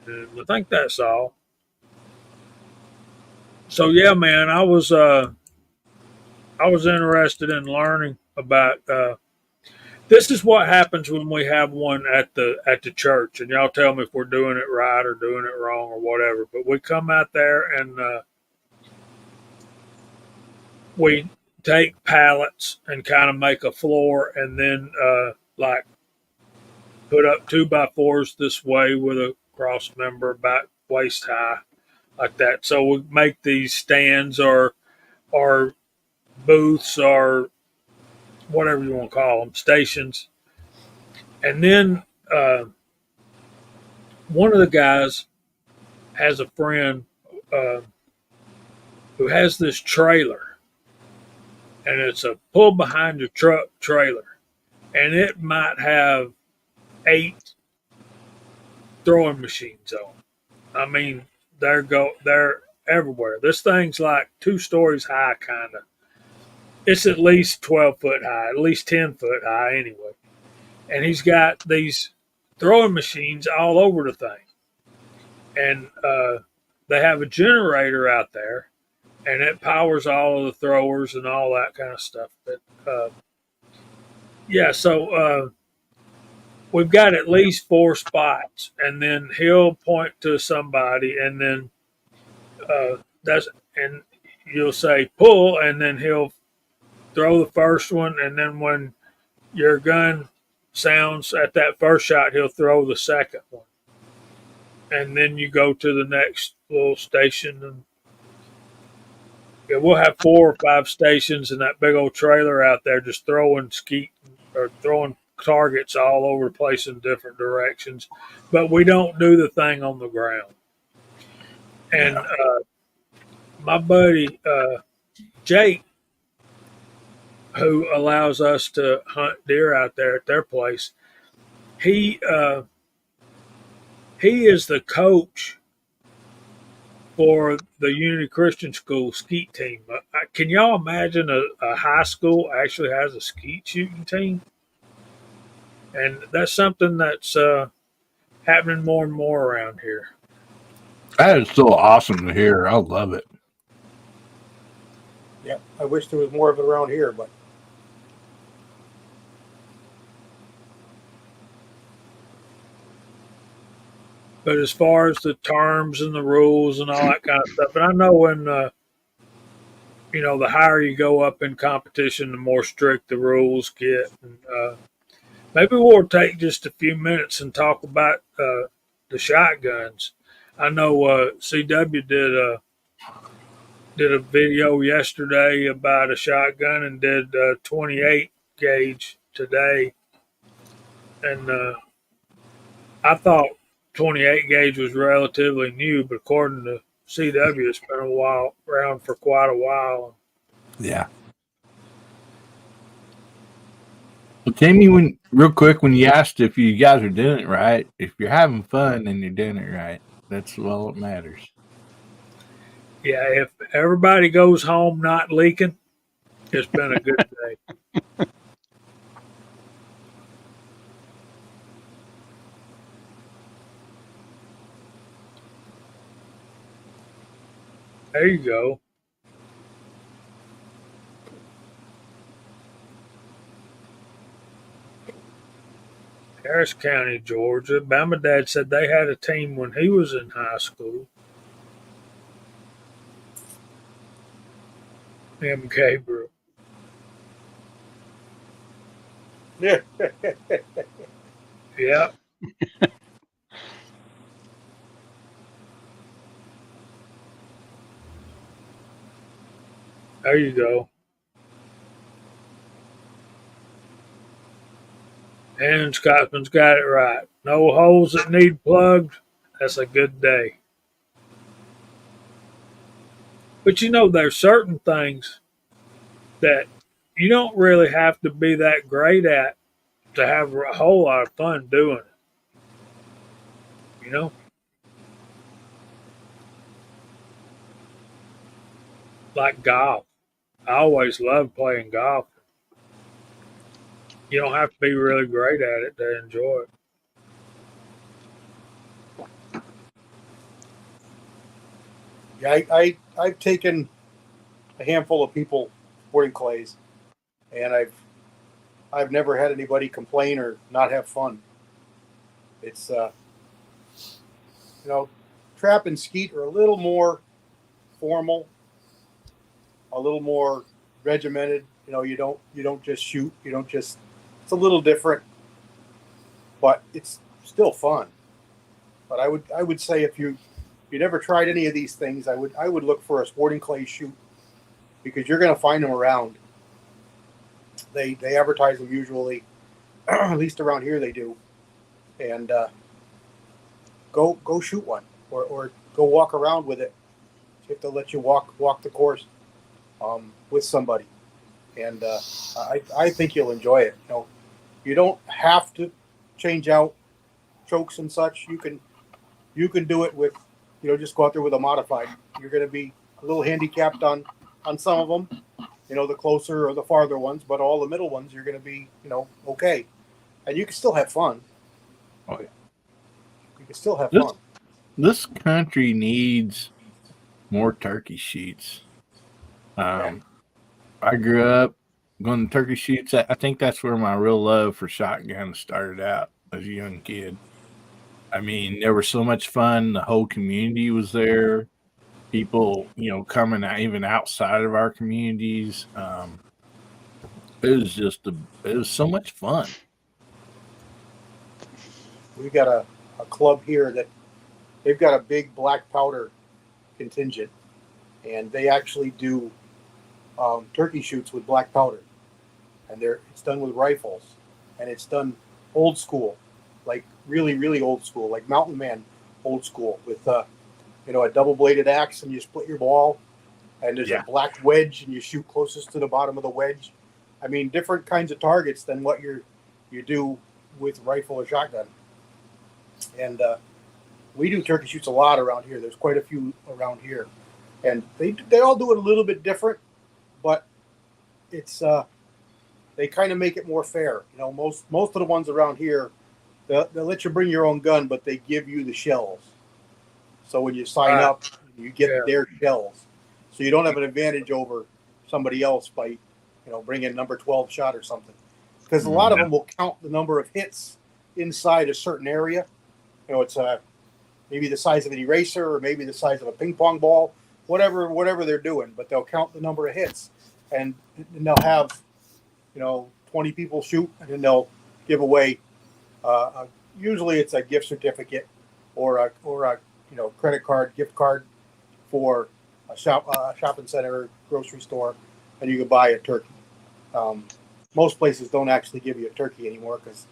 And I think that's all. So yeah, man, I was interested in learning about. This is what happens when we have one at the church, and y'all tell me if we're doing it right or doing it wrong or whatever. But we come out there and we take pallets and kind of make a floor, and then like put up 2x4s this way with a cross member about waist high, like that. So we make these stands or booths or whatever you want to call them, stations. And then one of the guys has a friend who has this trailer, and it's a pull behind your truck trailer, and it might have 8 throwing machines on. I mean, they're everywhere. This thing's like 2 stories high, kind of. It's at least 12 foot high, at least 10 foot high anyway. And he's got these throwing machines all over the thing. And they have a generator out there, and it powers all of the throwers and all that kind of stuff. But so we've got at least 4 spots, and then he'll point to somebody, and then and you'll say pull, and then he'll throw the first one, and then when your gun sounds at that first shot, he'll throw the second one. And then you go to the next little station, and we'll have 4 or 5 stations in that big old trailer out there just throwing skeet or throwing targets all over the place in different directions. But we don't do the thing on the ground. And my buddy Jake, who allows us to hunt deer out there at their place, he is the coach for the Unity Christian School skeet team. Can y'all imagine a high school actually has a skeet shooting team? And that's something that's happening more and more around here. That is so awesome to hear. I love it. Yeah, I wish there was more of it around here, but as far as the terms and the rules and all that kind of stuff, and I know when the higher you go up in competition, the more strict the rules get. And Maybe we'll take just a few minutes and talk about the shotguns. I know CW did a video yesterday about a shotgun and did 28 gauge today, and I thought 28 gauge was relatively new, but according to CW, it's been around for quite a while. Yeah. Well, Tammy, real quick, when you asked if you guys are doing it right, if you're having fun and you're doing it right, that's all that matters. Yeah, if everybody goes home not leaking, it's been a good day. There you go. Harris County, Georgia. Bama Dad said they had a team when he was in high school. M. Gabriel. Yeah. Yeah. There you go. And Scotsman's got it right. No holes that need plugged. That's a good day. But you know, there's certain things that you don't really have to be that great at to have a whole lot of fun doing it. You know? Like golf. I always loved playing golf. You don't have to be really great at it to enjoy it. Yeah, I've taken a handful of people sporting clays, and I've never had anybody complain or not have fun. It's you know, trap and skeet are a little more formal, a little more regimented. You don't just shoot. You don't just. It's a little different, but it's still fun. But I would say if you never tried any of these things, I would look for a sporting clay shoot because you're going to find them around. They advertise them usually, at least around here they do, and go shoot one or go walk around with it. You have to let you walk the course with somebody, and I think you'll enjoy it. You don't have to change out chokes and such. You can do it with just go out there with a modified. You're going to be a little handicapped on some of them, the closer or the farther ones, but all the middle ones you're going to be okay, and you can still have fun. Oh yeah, you can still have this fun. this country needs more turkey shoots. Yeah. I grew up going to turkey shoots. I think that's where my real love for shotguns started out as a young kid. I mean, there was so much fun. The whole community was there. People, coming out even outside of our communities. It was so much fun. We got a club here that they've got a big black powder contingent, and they actually do turkey shoots with black powder, and it's done with rifles, and it's done old school, like really really old school, like mountain man old school with a double bladed axe, and you split your ball, and there's a black wedge, and you shoot closest to the bottom of the wedge. I mean, different kinds of targets than what you do with rifle or shotgun. And we do turkey shoots a lot around here. There's quite a few around here, and they all do it a little bit different, but it's they kind of make it more fair. Most of the ones around here, they'll let you bring your own gun, but they give you the shells. So when you sign up, you get their shells, so you don't have an advantage over somebody else by bringing number 12 shot or something, because a lot of them will count the number of hits inside a certain area. It's maybe the size of an eraser or maybe the size of a ping pong ball, whatever they're doing, but they'll count the number of hits, and they'll have 20 people shoot, and then they'll give away. Usually it's a gift certificate or a credit card, gift card for a shopping center, grocery store, and you can buy a turkey. Most places don't actually give you a turkey anymore because,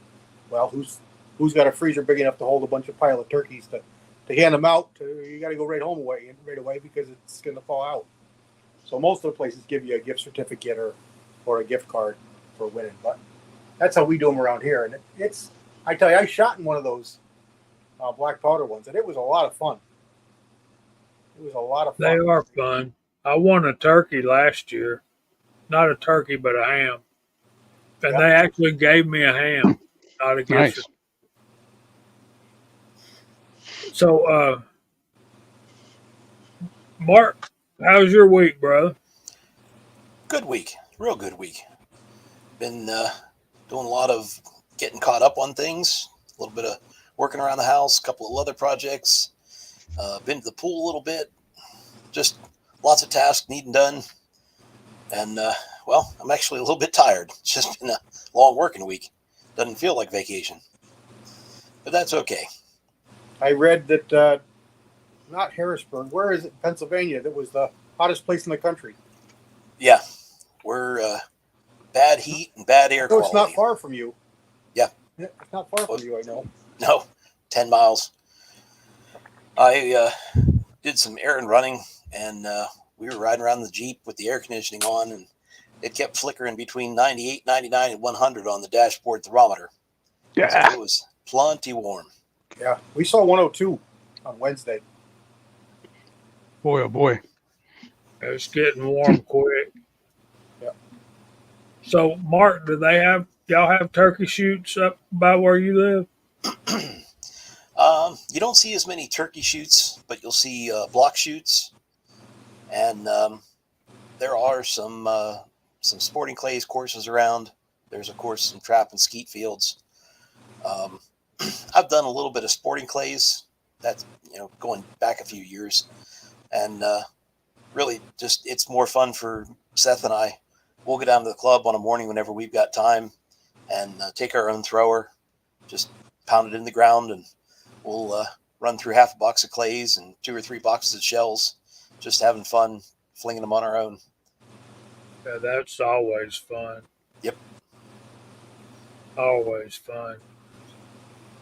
well, who's got a freezer big enough to hold a bunch of pile of turkeys to hand them out? You got to go right away because it's going to fall out. So most of the places give you a gift certificate or a gift card for winning. But that's how we do them around here. And I tell you, I shot in one of those black powder ones, and it was a lot of fun. It was a lot of fun. They are fun. I won a turkey last year. Not a turkey, but a ham. And they actually gave me a ham, not a gift Nice. certificate. So, Mark, how's your week, brother? Good week. Real good week. Been doing a lot of getting caught up on things, a little bit of working around the house, a couple of other projects. Been to the pool a little bit. Just lots of tasks needing done. And, well, I'm actually a little bit tired. It's just been a long working week. Doesn't feel like vacation. But that's okay. I read that not Harrisburg. Where is it? Pennsylvania. That was the hottest place in the country. Yeah. We're bad heat and bad air quality. It's not far from you. Yeah. It's not far from you, I know. No, 10 miles. I did some errand running, and we were riding around the Jeep with the air conditioning on, and it kept flickering between 98, 99, and 100 on the dashboard thermometer. Yeah. So it was plenty warm. Yeah. We saw 102 on Wednesday. Boy, oh boy. It's getting warm quick. Yeah. So, Mark, y'all have turkey shoots up by where you live? You don't see as many turkey shoots, but you'll see block shoots, and there are some sporting clays courses around. There's, of course, some trap and skeet fields. I've done a little bit of sporting clays. That's going back a few years, and really just it's more fun for Seth and I. We'll go down to the club on a morning whenever we've got time, and take our own thrower, just pound it in the ground, and we'll run through half a box of clays and 2 or 3 boxes of shells, just having fun flinging them on our own. Yeah, that's always fun. Yep. Always fun.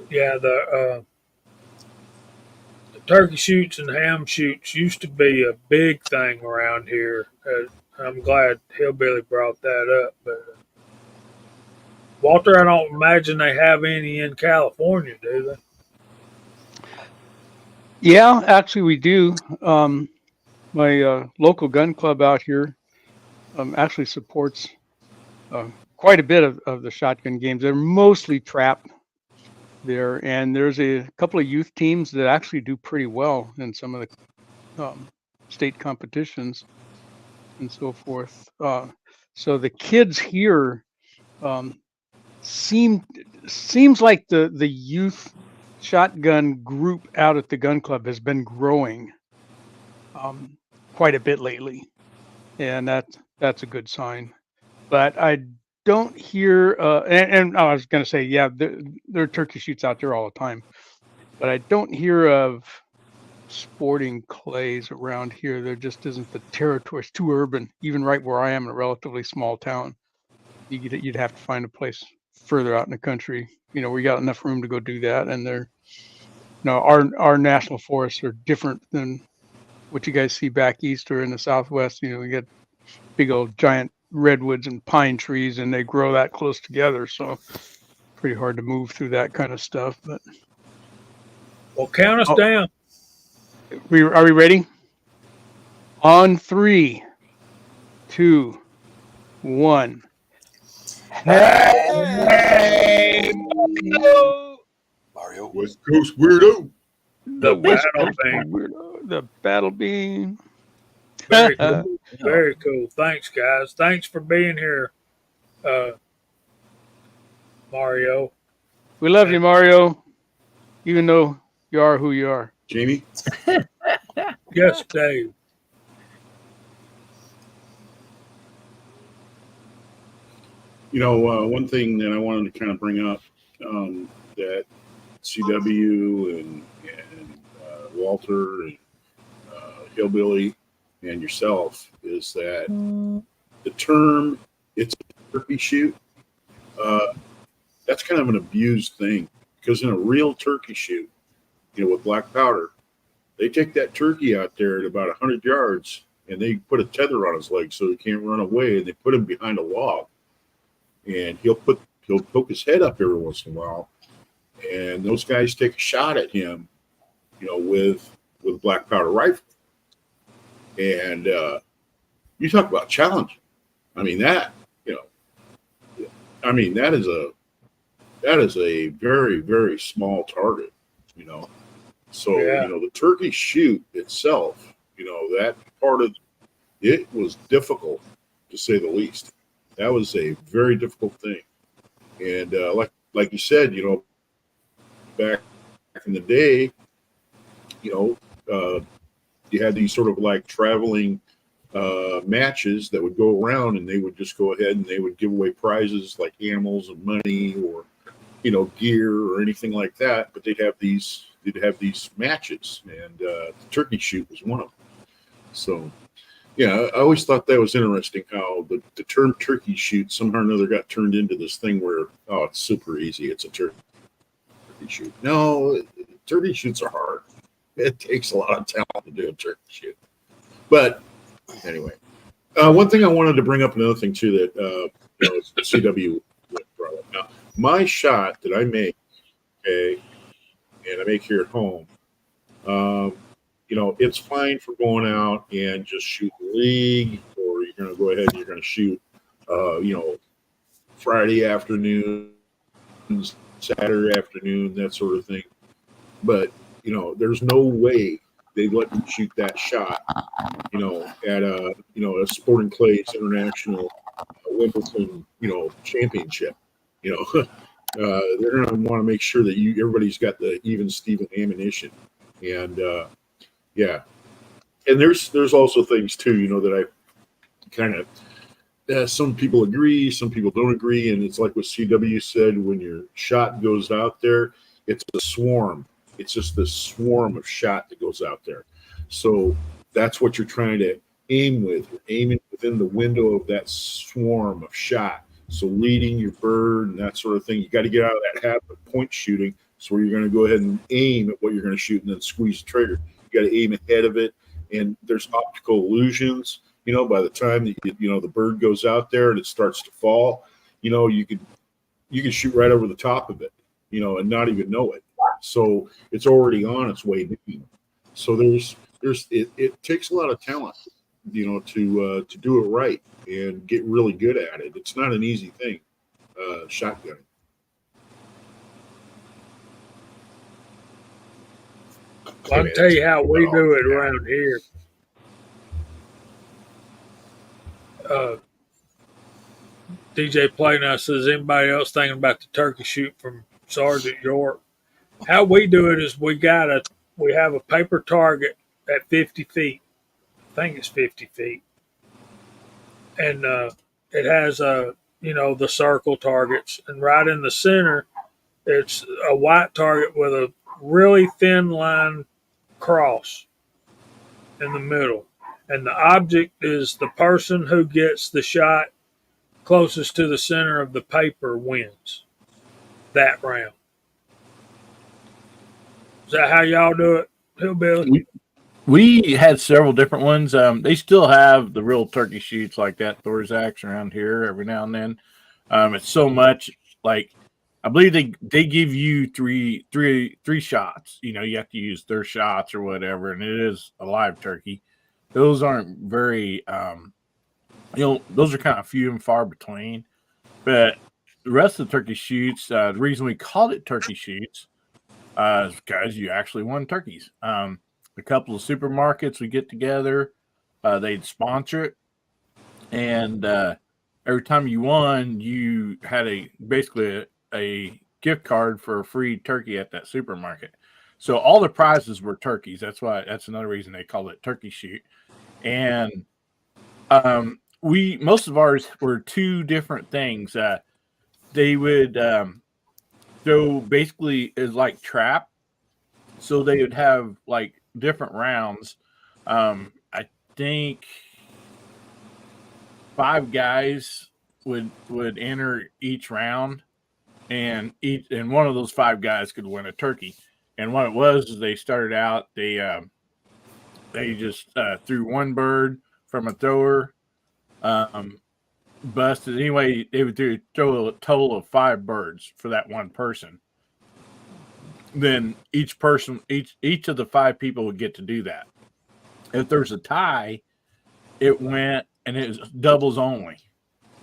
Yeah, the turkey shoots and ham shoots used to be a big thing around here. I'm glad Hillbilly brought that up. But Walter, I don't imagine they have any in California, do they? Yeah, actually we do. My local gun club out here actually supports quite a bit of the shotgun games. They're mostly trap there, and there's a couple of youth teams that actually do pretty well in some of the state competitions and so forth. So the kids here seems like the youth shotgun group out at the gun club has been growing quite a bit lately, and that's a good sign. But I don't hear and I was going to say, yeah, there are turkey shoots out there all the time, but I don't hear of sporting clays around here. There just isn't the territory. It's too urban. Even right where I am in a relatively small town, you'd have to find a place further out in the country, we got enough room to go do that. And our national forests are different than what you guys see back east or in the Southwest. We get big old giant redwoods and pine trees, and they grow that close together. So pretty hard to move through that kind of stuff. But Well, count us down. Are we ready? On 3, 2, 1. Hey! Mario. West Coast weirdo. The battle beam. The battle beam. Very cool. Very cool. Thanks, guys. Thanks for being here, Mario. We love you, Mario, even though you are who you are. Jamie? Yes, Dave. One thing that I wanted to kind of bring up that CW and Walter and Hillbilly and yourself is that the term "it's a turkey shoot" that's kind of an abused thing, because in a real turkey shoot, with black powder, they take that turkey out there at about 100 yards and they put a tether on his leg so he can't run away, and they put him behind a log, and he'll poke his head up every once in a while, and those guys take a shot at him, with a black powder rifle. And you talk about challenge. I mean that that is a very, very small target. So Yeah. the turkey shoot itself, that part of it was difficult, to say the least. That was a very difficult thing. And like you said, back in the day, you had these sort of like traveling matches that would go around, and they would just go ahead and they would give away prizes like animals and money, or gear or anything like that. But they'd have these matches, and the turkey shoot was one of them. So yeah, I always thought that was interesting how the term turkey shoot somehow or another got turned into this thing where, oh, it's super easy, it's a turkey shoot. No, turkey shoots are hard. It takes a lot of talent to do a turkey shoot. But anyway, one thing I wanted to bring up, another thing too, that CW brought up. Now, my shot that I make, okay, and I make here at home, it's fine for going out and just shoot the league, or you're going to go ahead and you're going to shoot, Friday afternoon, Saturday afternoon, that sort of thing. But there's no way they let you shoot that shot, at a Sporting Clays International Wimbledon, championship. They're going to want to make sure that everybody's got the even Steven ammunition, and yeah. And there's also things too, that I kind of, some people agree, some people don't agree, and it's like what CW said: when your shot goes out there, it's a swarm. It's just this swarm of shot that goes out there. So that's what you're trying to aim with. You're aiming within the window of that swarm of shot. So leading your bird and that sort of thing. You got to get out of that habit of point shooting. So you're going to go ahead and aim at what you're going to shoot and then squeeze the trigger. You got to aim ahead of it. And there's optical illusions. By the time that the bird goes out there and it starts to fall, you can shoot right over the top of it, and not even know it. So it's already on its way down. So it takes a lot of talent, to do it right and get really good at it. It's not an easy thing, shotgunning. Well, I'll tell you how we do it around here. DJ Play now says, anybody else thinking about the turkey shoot from Sergeant York? How we do it is we have a paper target at 50 feet. I think it's 50 feet. And it has the circle targets, and right in the center, it's a white target with a really thin line cross in the middle. And the object is the person who gets the shot closest to the center of the paper wins that round. Is that how y'all do it, Hillbilly? We had several different ones. They still have the real turkey shoots like that, Thorzak's around here every now and then. It's so much like, I believe they give you three shots. You have to use their shots or whatever, and it is a live turkey. Those aren't very, those are kind of few and far between. But the rest of the turkey shoots, the reason we called it turkey shoots is because you actually won turkeys. A couple of supermarkets we get together, they'd sponsor it, and every time you won, you had basically a gift card for a free turkey at that supermarket. So all the prizes were turkeys. That's another reason they call it turkey shoot. And most of ours were two different things. They would so basically is like trap. So they would have like different rounds. I think 5 guys would enter each round, and one of those 5 guys could win a turkey. And what it was is they started out they just threw one bird from a thrower, busted. Anyway, they would throw a total of 5 birds for that one person. Then each of the 5 people would get to do that. If there's a tie, it went and it was doubles only.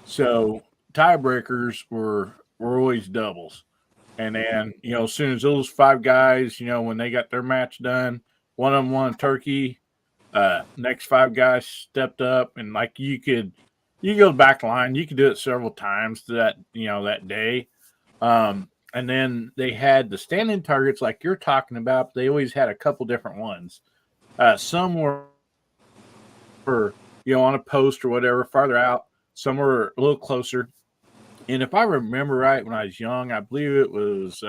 So tiebreakers were always doubles. And then, as soon as those 5 guys, when they got their match done, one of them won a turkey. Next 5 guys stepped up, and like you go back line. You could do it several times that day. And then they had the standing targets like you're talking about. They always had a couple different ones. Some were, on a post or whatever, farther out. Some were a little closer. And if I remember right, when I was young, I believe it was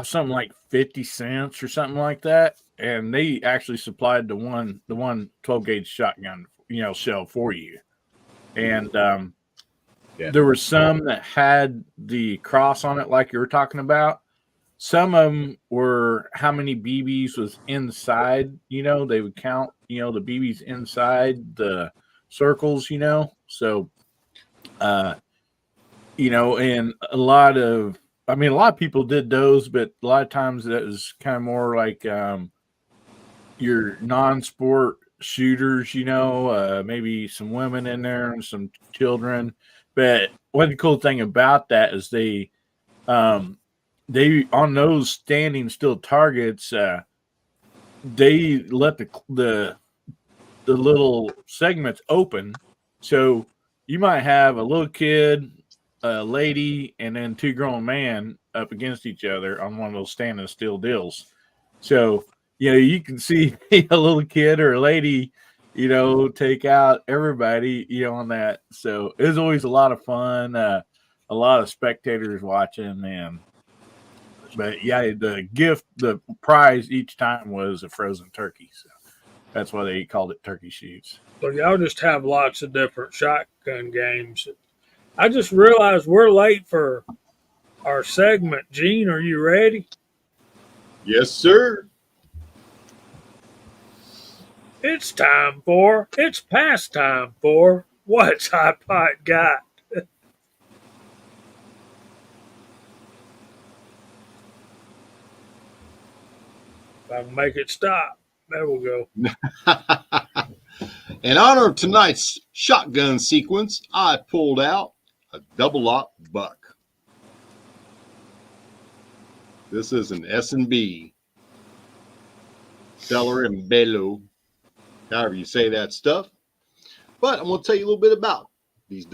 something like 50 cents or something like that. And they actually supplied the one 12-gauge shotgun, shell for you. And there were some that had the cross on it like you were talking about. Some of them were how many BBs was inside, they would count, the BBs inside the circles, So, and a lot of people did those, but a lot of times that was kind of more like your non-sport shooters, maybe some women in there and some children. But one cool thing about that is they on those standing still targets, they let the little segments open. So you might have a little kid, a lady, and then 2 grown men up against each other on one of those standing still deals. So, you can see a little kid or a lady, take out everybody, on that. So it was always a lot of fun. A lot of spectators watching, but the prize each time was a frozen turkey. So that's why they called it turkey shoots. So y'all just have lots of different shotgun games. I just realized we're late for our segment. Gene, are you ready? Yes, sir. It's past time for What's Hot Pot Got? If I can make it stop. There we go. In honor of tonight's shotgun sequence, I pulled out a double-lock buck. This is an S&B, Stellar and Bello, however you say that stuff. But I'm going to tell you a little bit about these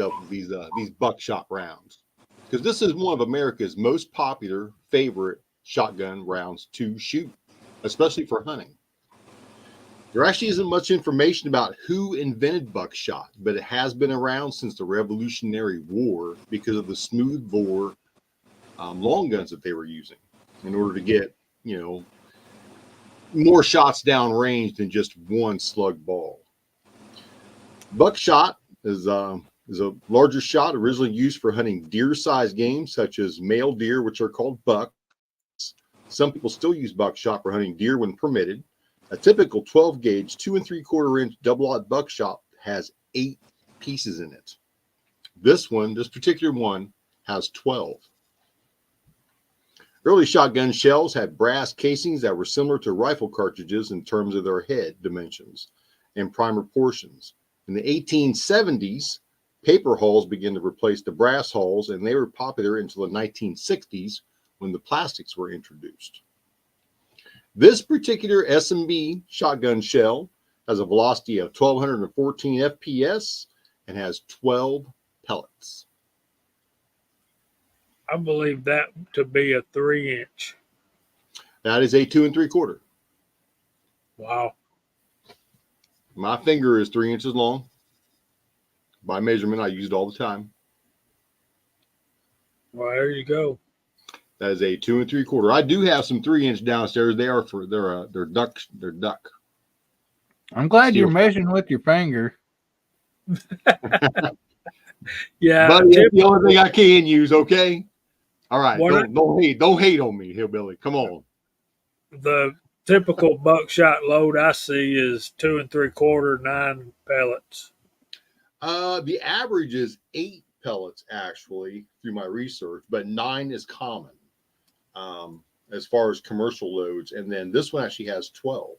buckshot rounds, because this is one of America's most popular favorite shotgun rounds to shoot, especially for hunting. There actually isn't much information about who invented buckshot, but it has been around since the Revolutionary War because of the smooth bore long guns that they were using in order to get, more shots down range than just one slug ball. Buckshot is a larger shot originally used for hunting deer-sized game such as male deer, which are called bucks. Some people still use buckshot for hunting deer when permitted. A typical 12-gauge, 2 3/4-inch double-aught buckshot has 8 pieces in it. This particular one, has 12. Early shotgun shells had brass casings that were similar to rifle cartridges in terms of their head dimensions and primer portions. In the 1870s, paper hulls began to replace the brass hulls, and they were popular until the 1960s when the plastics were introduced. This particular S&B shotgun shell has a velocity of 1,214 FPS and has 12 pellets. I believe that to be a 3-inch. That is a 2 3/4. Wow. My finger is 3 inches long. By measurement, I use it all the time. Well, there you go. That is a 2 3/4. I do have some 3-inch downstairs. They're duck. They're duck. I'm glad you're Steel. measuring with your finger. Yeah, Buddy, that's the only thing I can use. Okay. All right. What Don't hate on me, hillbilly. Come on. the typical buckshot load I see is 2 3/4, 9 pellets. The average is 8 pellets actually through my research, but 9 is common as far as commercial loads. And then this one actually has 12,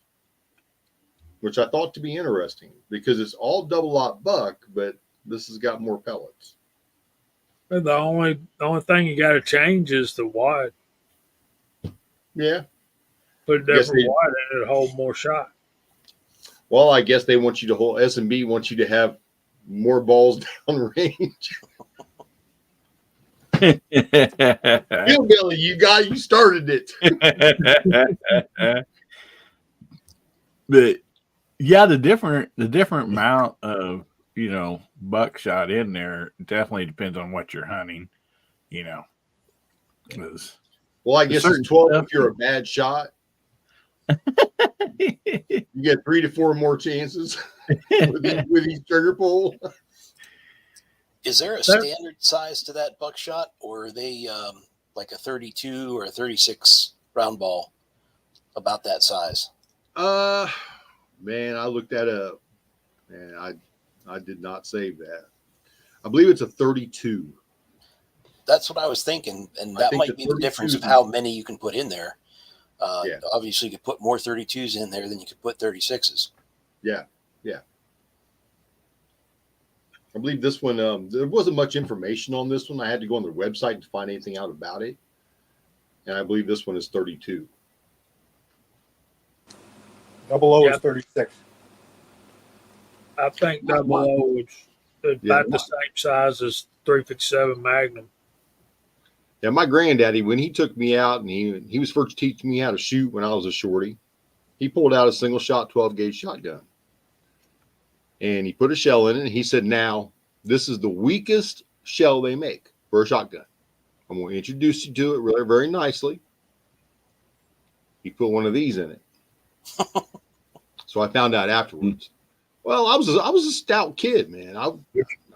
which I thought to be interesting because it's all double lot buck, but this has got more pellets. And the only thing you got to change is the wide. Yeah. Put a Yes, different wide and it'll hold more shot. Well, I guess they want you to hold S&B wants you to have more balls down range. Hillbilly, you started it. But yeah, the different amount of buckshot in there definitely depends on what you're hunting. Well, I guess it's 12 if you're a bad shot. You get 3 to 4 more chances with each trigger pull. Is there a standard size to that buckshot, or are they like a 32 or a 36 round ball about that size? Man, I looked that up, and I did not save that. I believe it's a 32. That's what I was thinking, and that might be the difference of how many you can put in there. Obviously, you could put more 32s in there than you could put 36s. Yeah. I believe this one, there wasn't much information on this one. I had to go on their website to find anything out about it. And I believe this one is 32. Double O is 36. I think double O is about the same size as 357 Magnum. Yeah, my granddaddy, when he took me out and he was first teaching me how to shoot when I was a shorty, he pulled out a single shot 12 gauge shotgun. And he put a shell in it, and he said, now, this is the weakest shell they make for a shotgun. I'm going to introduce you to it really very nicely. He put one of these in it. So I found out afterwards. Well, I was a stout kid, man. I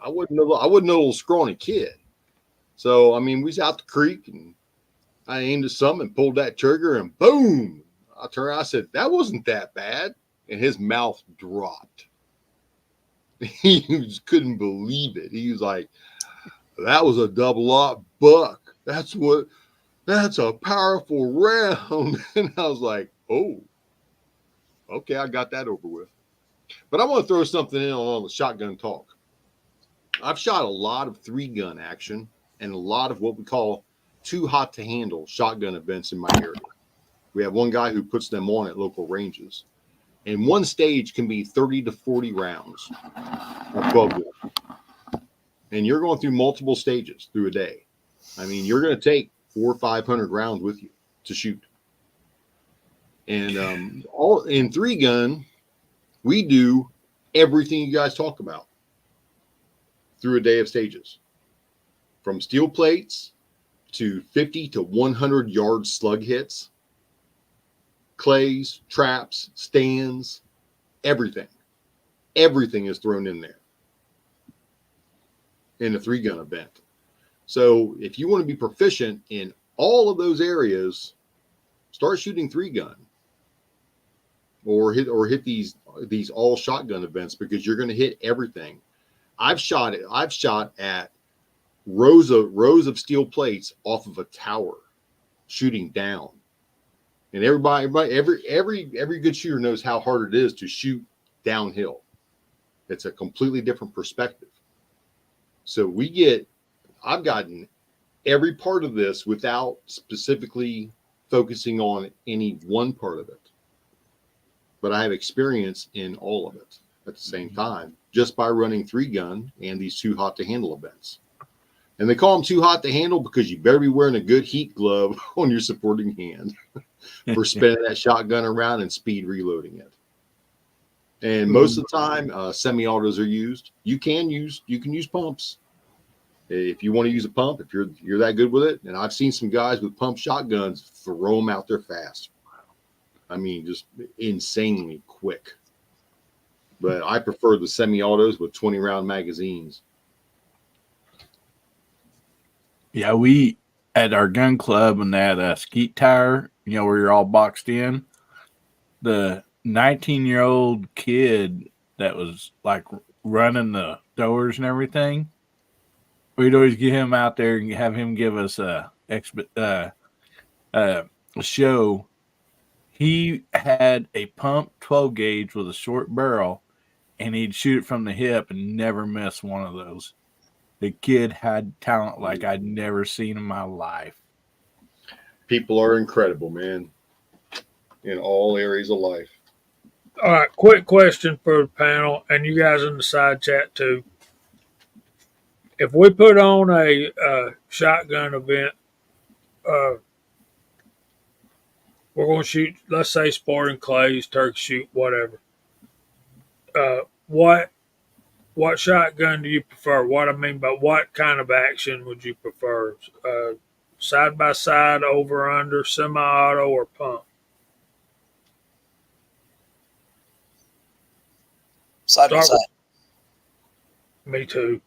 wasn't a little scrawny kid. So, I mean, we was out the creek, and I aimed at something and pulled that trigger, and boom! I turned around, I said, that wasn't that bad. And his mouth dropped. He just couldn't believe it. He was like, that was a double lot buck. That's a powerful round. And I was like, oh, okay, I got that over with. But I want to throw something in on the shotgun talk. I've shot a lot of 3-gun action and a lot of what we call too hot to handle shotgun events in my area. We have one guy who puts them on at local ranges. And one stage can be 30 to 40 rounds of 12 gun. And you're going through multiple stages through a day. I mean, you're going to take 400 or 500 rounds with you to shoot. And all in 3-gun, we do everything you guys talk about through a day of stages. From steel plates to 50 to 100 yard slug hits, clays, traps, stands, everything. Everything is thrown in there in a 3-gun event. So if you want to be proficient in all of those areas, start shooting 3-gun or hit these all shotgun events, because you're going to hit everything. I've shot at rows of steel plates off of a tower shooting down. And every good shooter knows how hard it is to shoot downhill. It's a completely different perspective. So I've gotten every part of this without specifically focusing on any one part of it. But I have experience in all of it at the same time, just by running 3-gun and these too hot to handle events. And they call them too hot to handle because you better be wearing a good heat glove on your supporting hand for spinning that shotgun around and speed reloading it. And most of the time, semi-autos are used. You can use pumps if you want to use a pump. If you're that good with it, and I've seen some guys with pump shotguns throw them out there fast. I mean, just insanely quick. But I prefer the semi-autos with 20-round magazines. Yeah, we at our gun club and that Skeet tire, where you're all boxed in. The 19-year-old kid that was like running the doors and everything, we'd always get him out there and have him give us a show. He had a pump 12 gauge with a short barrel, and he'd shoot it from the hip and never miss one of those. The kid had talent like I'd never seen in my life. People are incredible, man, in all areas of life. All right, quick question for the panel and you guys in the side chat too. If we put on a shotgun event, we're going to shoot, let's say, sporting clays, turkey shoot, whatever. What shotgun do you prefer? What I mean by what kind of action would you prefer? Side by side, over under, semi-auto, or pump? Side by side. Me too.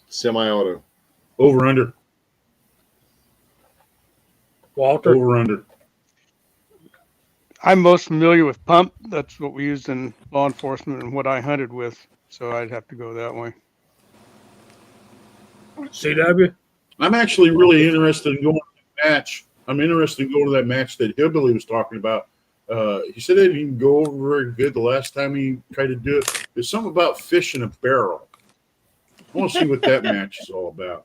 Semi-auto. Over under. Walter? Over under. I'm most familiar with pump. That's what we used in law enforcement and what I hunted with. So I'd have to go that way. CW? I'm actually really interested in going to that match. I'm interested in going to that match that Hillbilly was talking about. He said it didn't go over very good the last time he tried to do it. There's something about fish in a barrel. I want to see what that match is all about.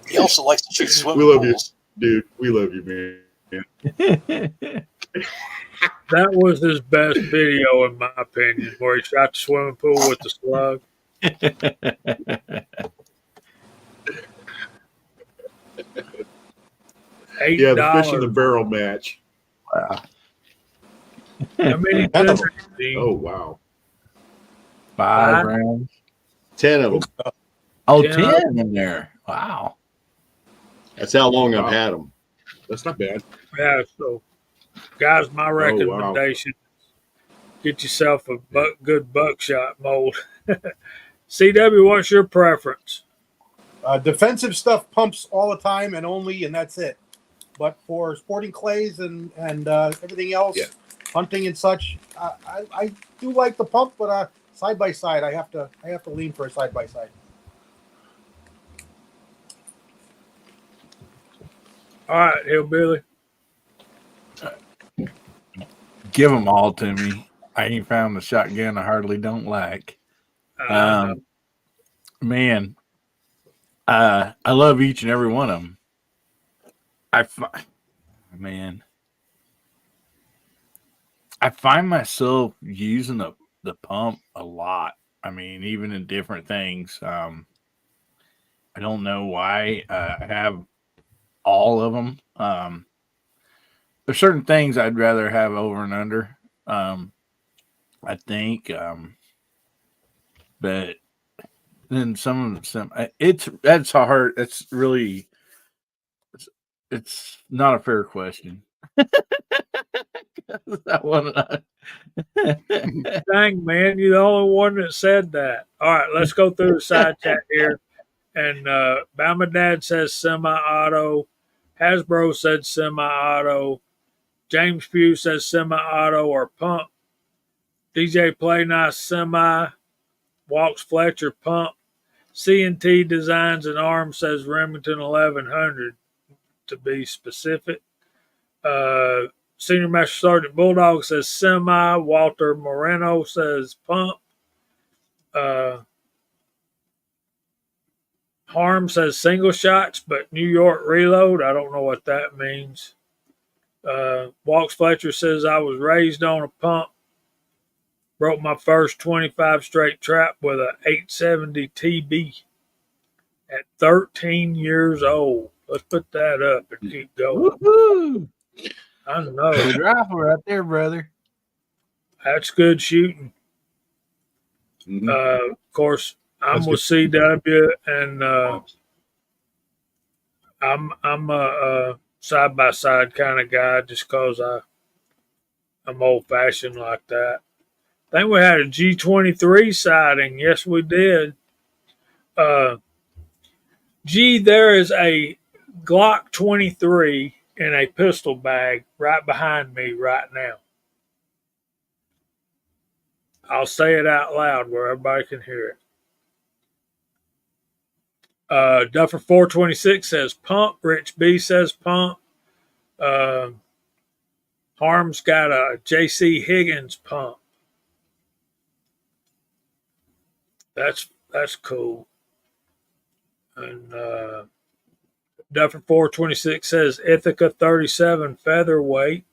He also likes to shoot We swimming love you, pools. dude. We love you, man. That was his best video, in my opinion, where he shot the swimming pool with the slug. $8. Yeah, the fish in the barrel match. Wow. How many Ten of guns? Oh, wow. 5 rounds. 10 of them. Oh, 10. 10 in there. Wow. That's how long I've had them. That's not bad. Yeah, so guys, my recommendation: get yourself a good buckshot mold. CW, what's your preference? Defensive stuff pumps all the time and that's it. But for sporting clays and everything else, hunting and such, I do like the pump, but side by side, I have to lean for a side by side. All right, Hillbilly. Give them all to me. I ain't found the shotgun I hardly don't like. Man, I love each and every one of them. I find myself using the pump a lot. I mean, even in different things. I don't know why. I have all of them. There's certain things I'd rather have over and under. I think, but then some that's hard. It's really, it's not a fair question. That one. Dang, man, you're the only one that said that. All right, let's go through the side chat here. And Bama Dad says semi-auto. Hasbro said semi-auto. James Pugh says semi-auto or pump. DJ Play Nice semi. Walks Fletcher pump. C&T Designs and Arms says Remington 1100 to be specific. Senior Master Sergeant Bulldog says semi. Walter Moreno says pump. Harm says single shots, but New York reload. I don't know what that means. Walks Fletcher says I was raised on a pump. Broke my first 25 straight trap with a 870 TB at 13 years old. Let's put that up and keep going. Woo-hoo! I know. Good rifle right there, brother. That's good shooting. Mhm. Of course, I'm That's with CW, and I'm a side by side kind of guy just because I'm old fashioned like that. I think we had a G23 sighting. Yes, we did. Uh, there is a Glock 23 in a pistol bag right behind me right now. I'll say it out loud where everybody can hear it. Duffer 426 says pump. Rich B says pump. Uh, Harm's got a JC Higgins pump. That's cool. And Duffer 426 says Ithaca 37 featherweight.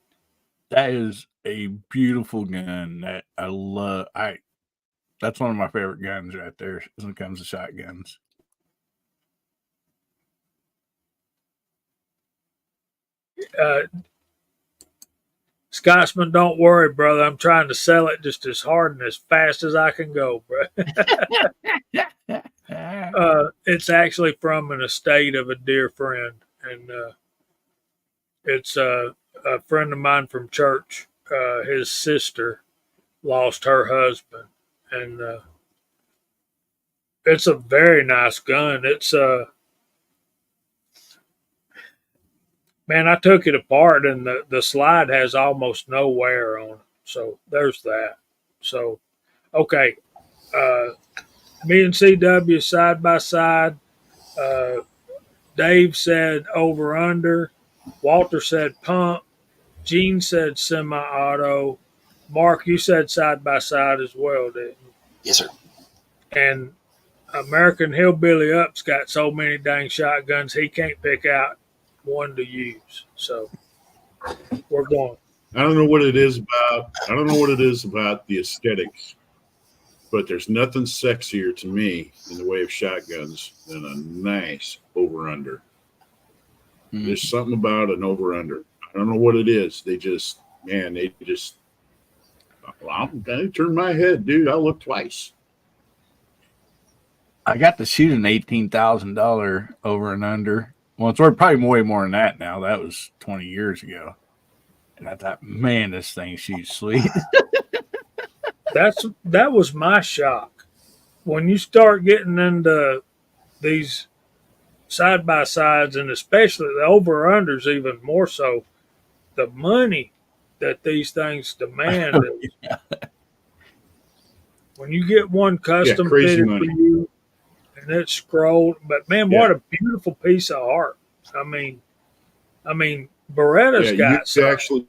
That is a beautiful gun that I love. That's one of my favorite guns right there when it comes to shotguns. Scotsman, don't worry, brother. I'm trying to sell it just as hard and as fast as I can go, bro. It's actually from an estate of a dear friend, and it's a friend of mine from church. His sister lost her husband, and it's a very nice gun. It's man, I took it apart, and the slide has almost no wear on it. So there's that. So okay, me and CW side by side. Uh, Dave said over under. Walter said pump. Gene said semi auto. Mark, you said side by side as well, didn't you? Yes, sir. And American Hillbilly Up's got so many dang shotguns he can't pick out one to use. So we're going. I don't know what it is about. I don't know what it is about the aesthetics, but there's nothing sexier to me in the way of shotguns than a nice over under. Mm. There's something about an over under. I don't know what it is. They just, man, they just. I'm gonna turn my head, dude. I'll look twice. I got to shoot an $18,000 over and under. Well, it's worth probably way more than that now. That was 20 years ago. And I thought, man, this thing shoots sweet. That was my shock. When you start getting into these side by sides, and especially the over unders, even more so, the money that these things demand. Yeah. When you get one custom crazy fitted money. for you, and it's scrolled, but man, what a beautiful piece of art! I mean, Beretta's got you actually.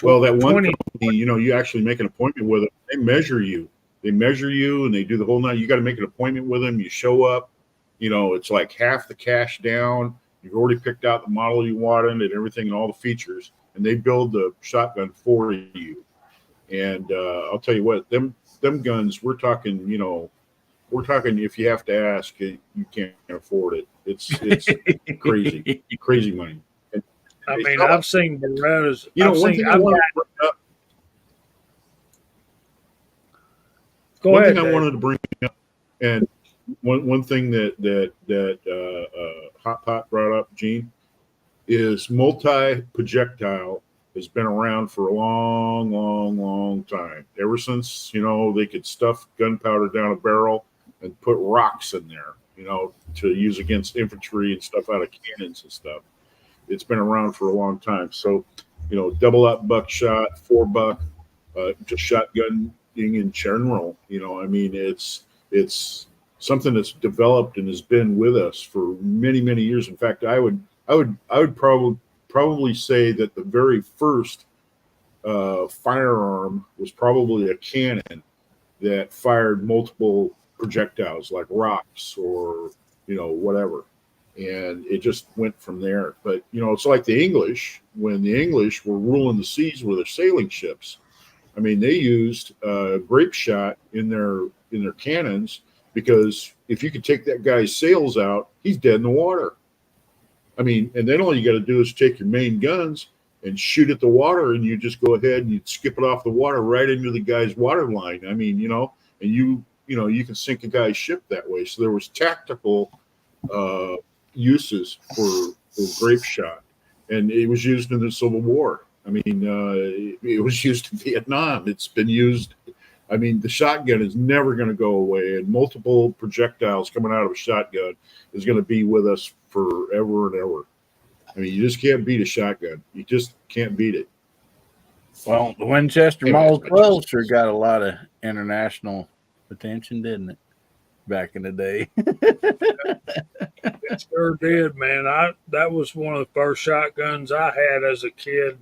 Well, that one company, you actually make an appointment with them. They measure you. And they do the whole night. You got to make an appointment with them. You show up. It's like half the cash down. You've already picked out the model you wanted and everything and all the features, and they build the shotgun for you. And I'll tell you what, them guns, we're talking if you have to ask, you can't afford it. It's crazy money. And I've seen Berettas. One thing I wanted to bring up, and one thing that Hot Pot brought up, Gene, is multi-projectile has been around for a long time. Ever since, they could stuff gunpowder down a barrel and put rocks in there, to use against infantry and stuff out of cannons and stuff. It's been around for a long time. So, double up buckshot, 4-buck, just shotgun in general. It's something that's developed and has been with us for many years. In fact, I would probably say that the very first firearm was probably a cannon that fired multiple projectiles like rocks or whatever, and it just went from there. But it's like the English. When the English were ruling the seas with their sailing ships, they used grape shot in their cannons, because if you could take that guy's sails out, he's dead in the water. I mean, and then all you got to do is take your main guns and shoot at the water, and you just go ahead and you skip it off the water right into the guy's water line. I mean, and you can sink a guy's ship that way. So there was tactical uses for grape shot, and it was used in the Civil War. I mean, it was used in Vietnam. It's been used. I mean, the shotgun is never going to go away, and multiple projectiles coming out of a shotgun is going to be with us forever and ever. I mean, you just can't beat a shotgun. You just can't beat it. Well, the Winchester Model 12 sure got a lot of international attention, didn't it? Back in the day. It sure did, man. That was one of the first shotguns I had as a kid.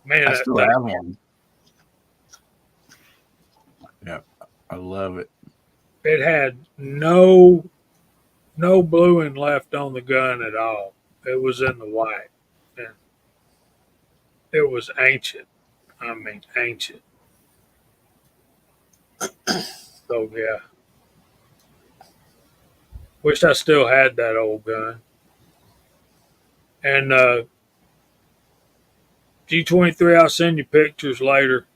Man, I still have one. Yeah, I love it. It had no bluing left on the gun at all. It was in the white. And it was ancient. I mean, ancient. So, yeah. Wish I still had that old gun. And G23, I'll send you pictures later.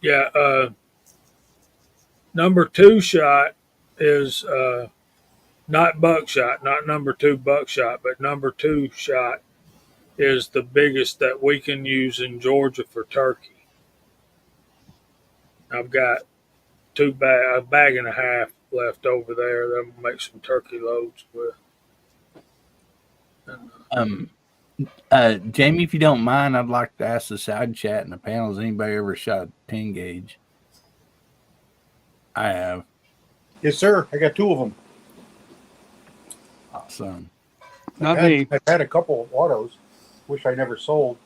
Yeah, number 2 shot is not buckshot, not number 2 buckshot, but number 2 shot is the biggest that we can use in Georgia for turkey. I've got a bag and a half left over there that I'm gonna make some turkey loads with. Jamie, if you don't mind, I'd like to ask the side chat and the panel, has anybody ever shot 10 gauge? I have. Yes, sir. I got 2 of them. Awesome. Not me. I've had a couple of autos. Wish I never sold.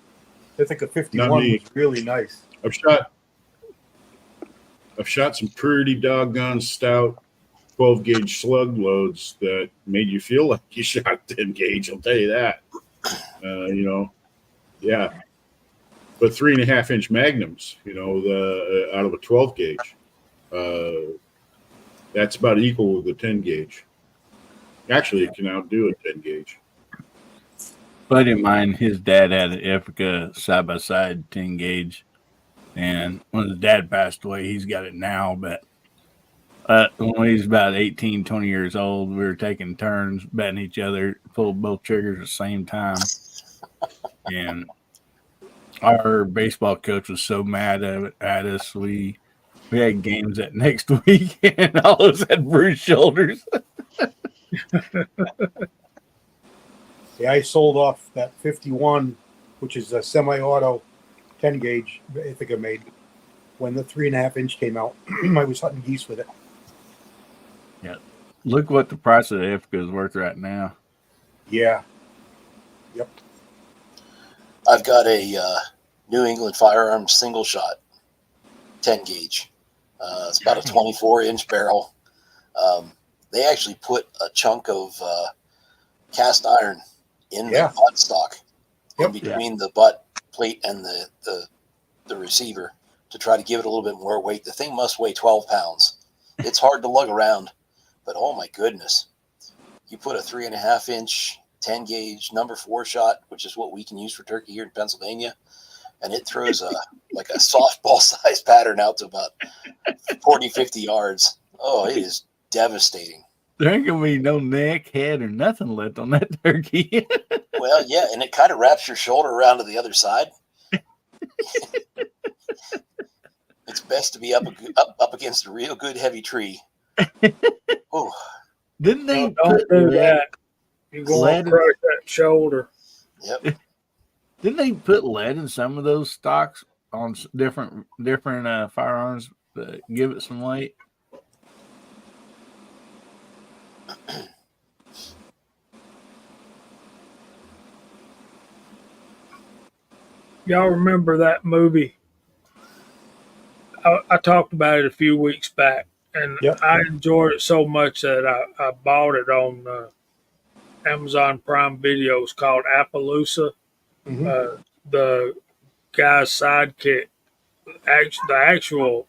I think a 51 was really nice. I've shot some pretty doggone stout 12 gauge slug loads that made you feel like you shot 10 gauge. I'll tell you that. Yeah. But 3.5 inch magnums, out of a 12 gauge, that's about equal with the 10 gauge. Actually, it can outdo a 10 gauge. Buddy of mine, his dad had an Ithaca side-by-side 10 gauge, and when his dad passed away, he's got it now, but when he was about 18, 20 years old, we were taking turns betting each other, pulled both triggers at the same time, and our baseball coach was so mad at us, we had games that next week, and all of us had bruised shoulders. Yeah, I sold off that 51, which is a semi-auto 10 gauge Ithaca made. When the 3.5 inch came out, I was hunting geese with it. Yeah, look what the price of the Ithaca is worth right now. Yeah. Yep. I've got a New England Firearms single shot 10 gauge. It's about a 24 inch barrel. They actually put a chunk of cast iron in the butt stock in between the butt plate and the receiver to try to give it a little bit more weight. The thing must weigh 12 pounds. It's hard to lug around, but oh my goodness. You put a 3.5 inch 10 gauge number 4 shot, which is what we can use for turkey here in Pennsylvania, and it throws like a softball sized pattern out to about 40, 50 yards. Oh, it is devastating. There ain't gonna be no neck, head, or nothing left on that turkey. Well, yeah, and it kind of wraps your shoulder around to the other side. It's best to be up against a real good heavy tree. Oh, Didn't they don't do that? You're going to crush that shoulder. Yep. Didn't they put lead in some of those stocks on different firearms to give it some weight? Y'all remember that movie? I talked about it a few weeks back, and I enjoyed it so much that I bought it on Amazon Prime Video. It's called Appaloosa. The guy's sidekick the actual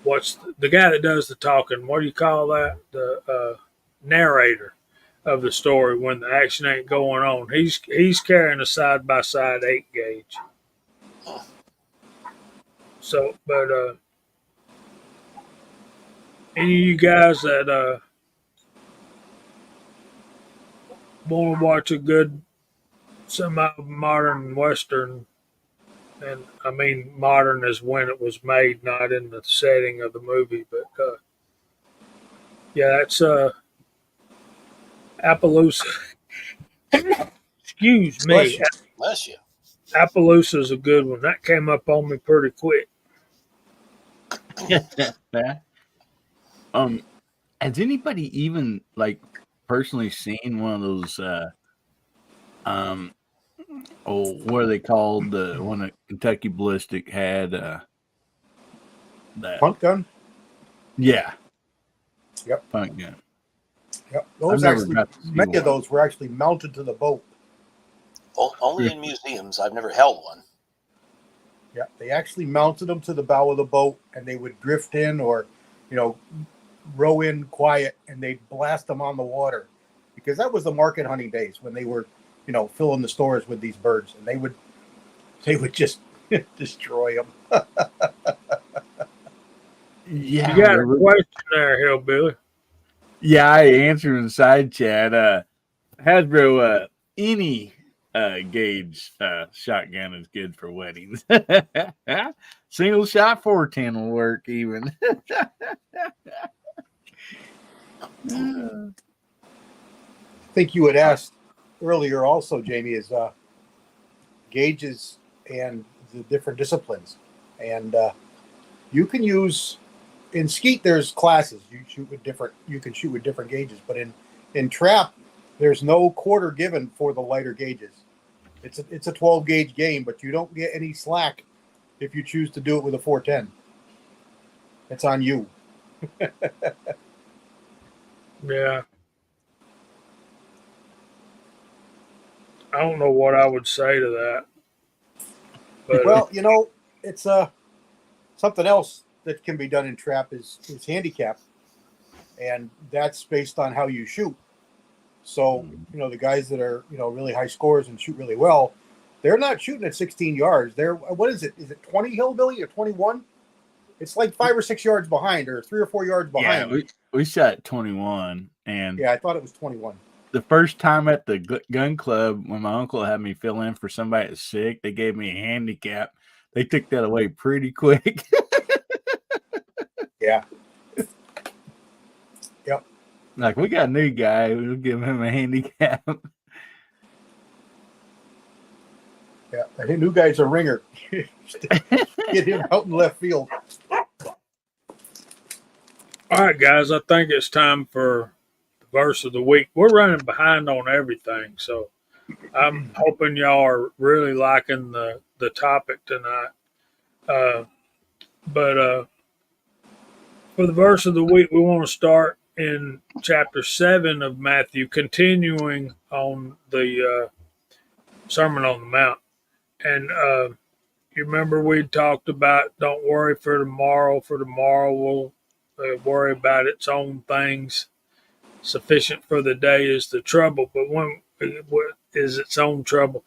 what's the guy that does the talking? What do you call that? The narrator of the story when the action ain't going on. He's carrying a side by side 8 gauge. So, but any of you guys that want to watch a good semi-modern western, and I mean modern is when it was made, not in the setting of the movie, but yeah, that's Appaloosa. Excuse Bless me. you. Bless you. Appaloosa's a good one. That came up on me pretty quick. Has anybody even like personally seen one of those what are they called? The one that Kentucky Ballistic had that Punt gun. yeah. Yep. Punt gun. Yep. I've Those never actually, got to see many of one. those were actually mounted to the boat. Only in museums. I've never held one. Yeah, they actually mounted them to the bow of the boat, and they would drift in or, row in quiet, and they'd blast them on the water, because that was the market hunting days when they were, filling the stores with these birds, and they would just destroy them. Yeah, You got a question there, Hillbilly. yeah, I answered in the side chat. Hasbro, any gauge shotgun is good for weddings. Single shot 410 will work even. I think you had asked earlier also, Jamie, is gauges and the different disciplines. And you can use, in skeet, there's classes. You can shoot with different gauges, but in trap, there's no quarter given for the lighter gauges. It's a 12 gauge game, but you don't get any slack if you choose to do it with a 410. It's on you. Yeah. I don't know what I would say to that. But Well, it's something else that can be done in trap is handicap, and that's based on how you shoot. So, the guys that are, really high scores and shoot really well, they're not shooting at 16 yards. They're, what is it? Is it 20 Hillbilly or 21? It's like 5 or 6 yards behind, or 3 or 4 yards behind. Yeah, we shot 21, and Yeah, I thought it was 21. the first time at the gun club when my uncle had me fill in for somebody that's sick, they gave me a handicap. They took that away pretty quick. Yeah. Yep. Like, we got a new guy, we'll give him a handicap. Yeah, the new guy's a ringer. Get him out in left field. all right, guys, I think it's time for the verse of the week. We're running behind on everything, so I'm hoping y'all are really liking the topic tonight. But for the verse of the week, we want to start in chapter 7 of Matthew, continuing on the Sermon on the Mount. And you remember we talked about don't worry for tomorrow will worry about its own things. Sufficient for the day is the trouble, but what is its own trouble?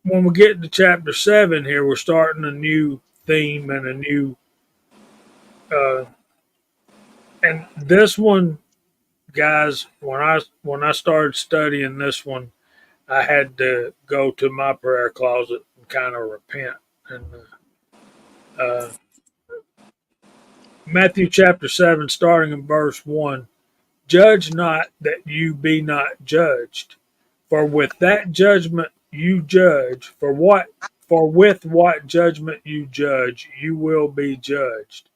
When we get to chapter 7 here, we're starting a new theme and a new and this one, guys, when I started studying this one, I had to go to my prayer closet and kind of repent. And Matthew chapter 7, starting in verse 1, judge not that you be not judged, for with that judgment you judge, for with what judgment you judge, you will be judged.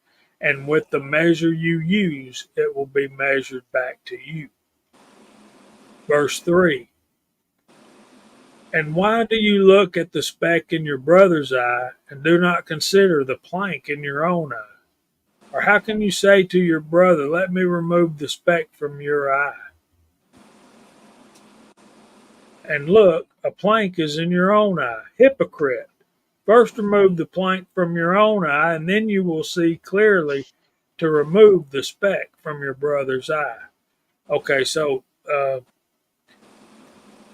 And with the measure you use, it will be measured back to you. Verse 3, and why do you look at the speck in your brother's eye and do not consider the plank in your own eye? Or how can you say to your brother, let me remove the speck from your eye? And look, a plank is in your own eye. Hypocrite, First remove the plank from your own eye, and then you will see clearly to remove the speck from your brother's eye. Okay, so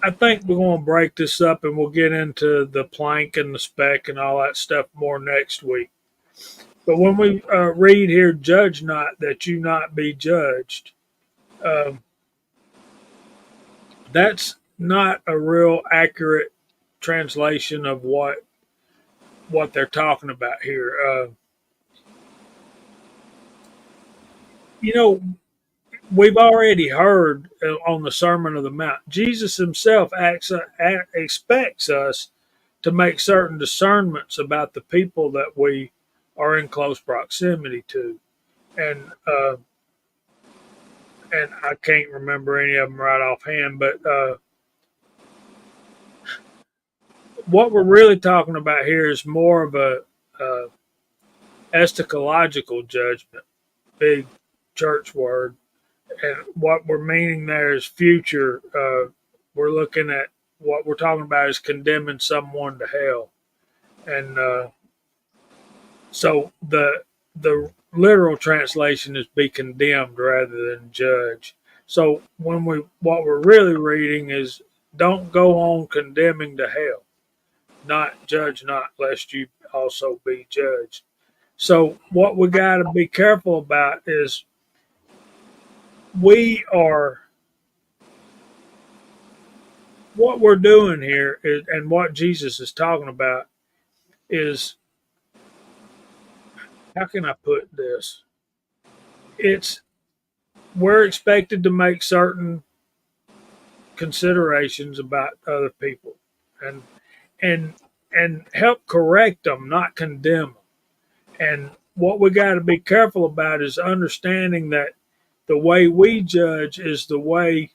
I think we're going to break this up and we'll get into the plank and the speck and all that stuff more next week. But when we read here, judge not that you not be judged, um, that's not a real accurate translation of what they're talking about here. You know, we've already heard on the Sermon on the Mount, Jesus himself expects us to make certain discernments about the people that we are in close proximity to. And I can't remember any of them right offhand, but what we're really talking about here is more of a eschatological judgment, big church word. And what we're meaning there is future. We're looking at what we're talking about is condemning someone to hell. And so the literal translation is be condemned rather than judge. So what we're really reading is don't go on condemning to hell, not judge not lest you also be judged. So what we got to be careful about is we are what we're doing here is, and what Jesus is talking about is, how can I put this? It's we're expected to make certain considerations about other people and and and help correct them, not condemn them. And what we got to be careful about is understanding that the way we judge is the way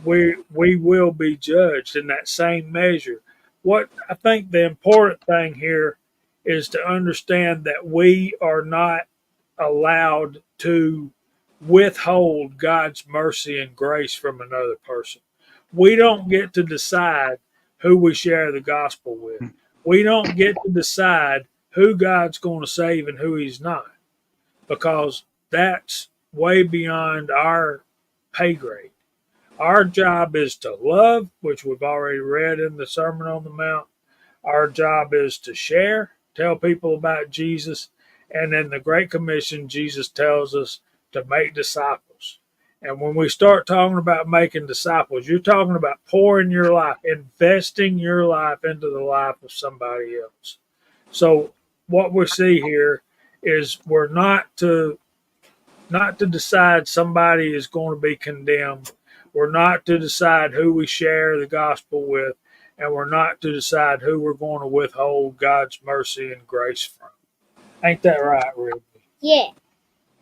we will be judged in that same measure. What I think the important thing here is to understand that we are not allowed to withhold God's mercy and grace from another person. We don't get to decide who we share the gospel with. We don't get to decide who God's going to save and who he's not, because that's way beyond our pay grade. Our job is to love, which we've already read in the Sermon on the Mount. Our job is to share, tell people about Jesus. And in the Great Commission, Jesus tells us to make disciples. And when we start talking about making disciples, you're talking about pouring your life, investing your life into the life of somebody else. So what we see here is we're not to decide somebody is going to be condemned. We're not to decide who we share the gospel with, and we're not to decide who we're going to withhold God's mercy and grace from. Ain't that right, Ruby? Yeah.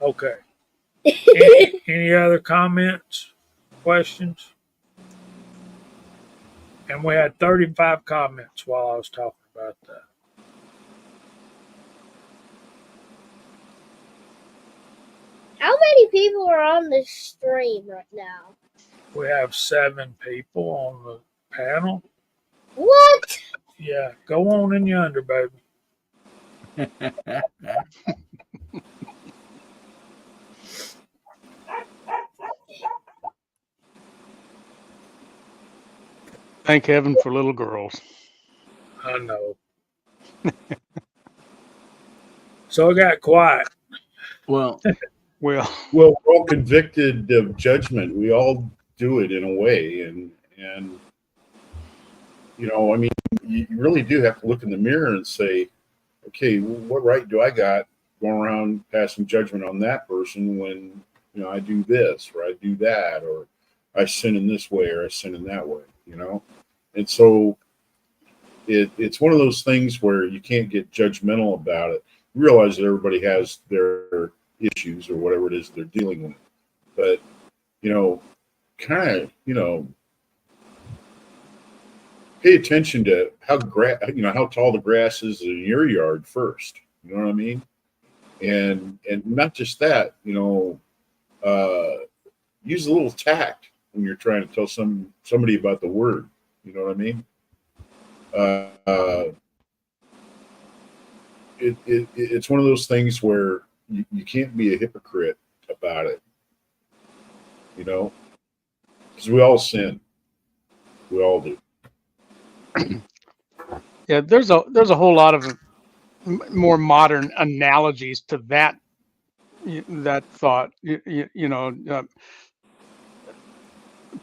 Okay. Any other comments, questions? And we had 35 comments while I was talking about that. How many people are on this stream right now? We have 7 people on the panel. What? Yeah, go on in yonder, baby. Thank heaven for little girls. I know. So it got quiet. Well, Well, Well, we're all convicted of judgment. We all do it in a way, and you know, I mean, you really do have to look in the mirror and say, okay, what right do I got going around passing judgment on that person when, you know, I do this or I do that, or I sin in this way or I sin in that way, you know? And so it's one of those things where you can't get judgmental about it. You realize that everybody has their issues or whatever it is they're dealing with. But, you know, kind of, you know, pay attention to how tall the grass is in your yard first. You know what I mean? And not just that, you know, use a little tact when you're trying to tell somebody about the word. You know what I mean? it's one of those things where you can't be a hypocrite about it, you know, because we all sin. We all do. Yeah, there's a whole lot of more modern analogies to that thought.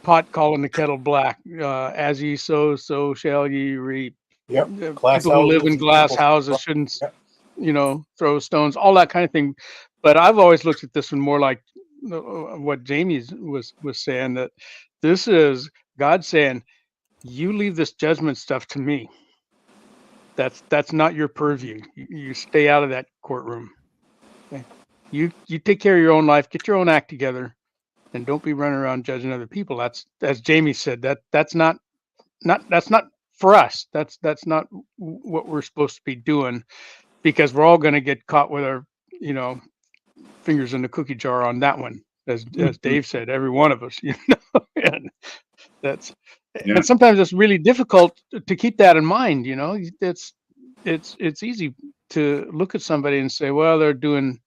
Pot calling the kettle black. As ye sow, so shall ye reap. Yep. Glass People who live in houses, glass people- houses shouldn't, Yep. throw stones, all that kind of thing. But I've always looked at this one more like what Jamie was saying, that this is God saying, you leave this judgment stuff to me. That's not your purview. You stay out of that courtroom. Okay? You take care of your own life, get your own act together, and don't be running around judging other people. That's, as Jamie said, that's not for us. That's not what we're supposed to be doing, because we're all going to get caught with our, fingers in the cookie jar on that one. As Dave said, every one of us, and that's, Yeah. and sometimes it's really difficult to keep that in mind. It's easy to look at somebody and say, well, they're doing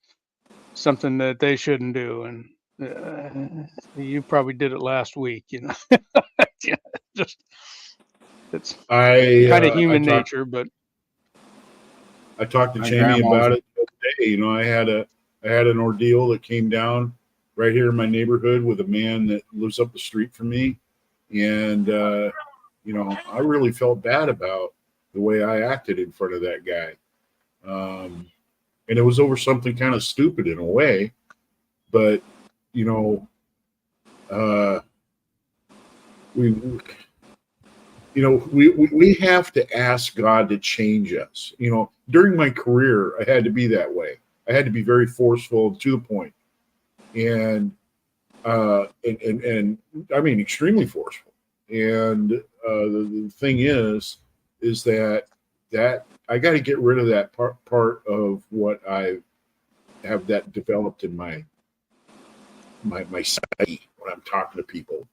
something that they shouldn't do, and you probably did it last week. Yeah, just it's kind of human nature. But I talked to My Jamie grandma's- about it the other day. You know, I had an ordeal that came down right here in my neighborhood with a man that lives up the street from me, and I really felt bad about the way I acted in front of that guy, and it was over something kind of stupid in a way, but we we have to ask God to change us. During my career, I had to be that way. I had to be very forceful, to the point, and I mean extremely forceful. And the thing is that I got to get rid of that part of what I have that developed in my psyche when I'm talking to people.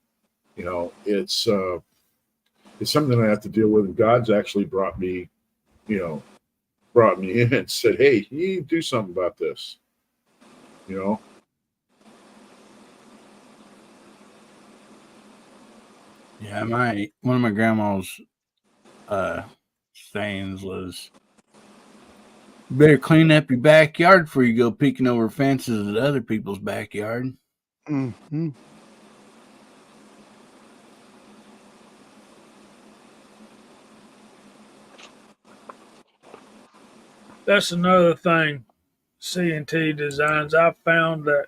It's something I have to deal with, and God's actually brought me in and said, "Hey, you need to do something about this." Yeah, one of my grandma's sayings was, "You better clean up your backyard before you go peeking over fences at other people's backyard." mm-hmm. That's another thing. C&T Designs. I found that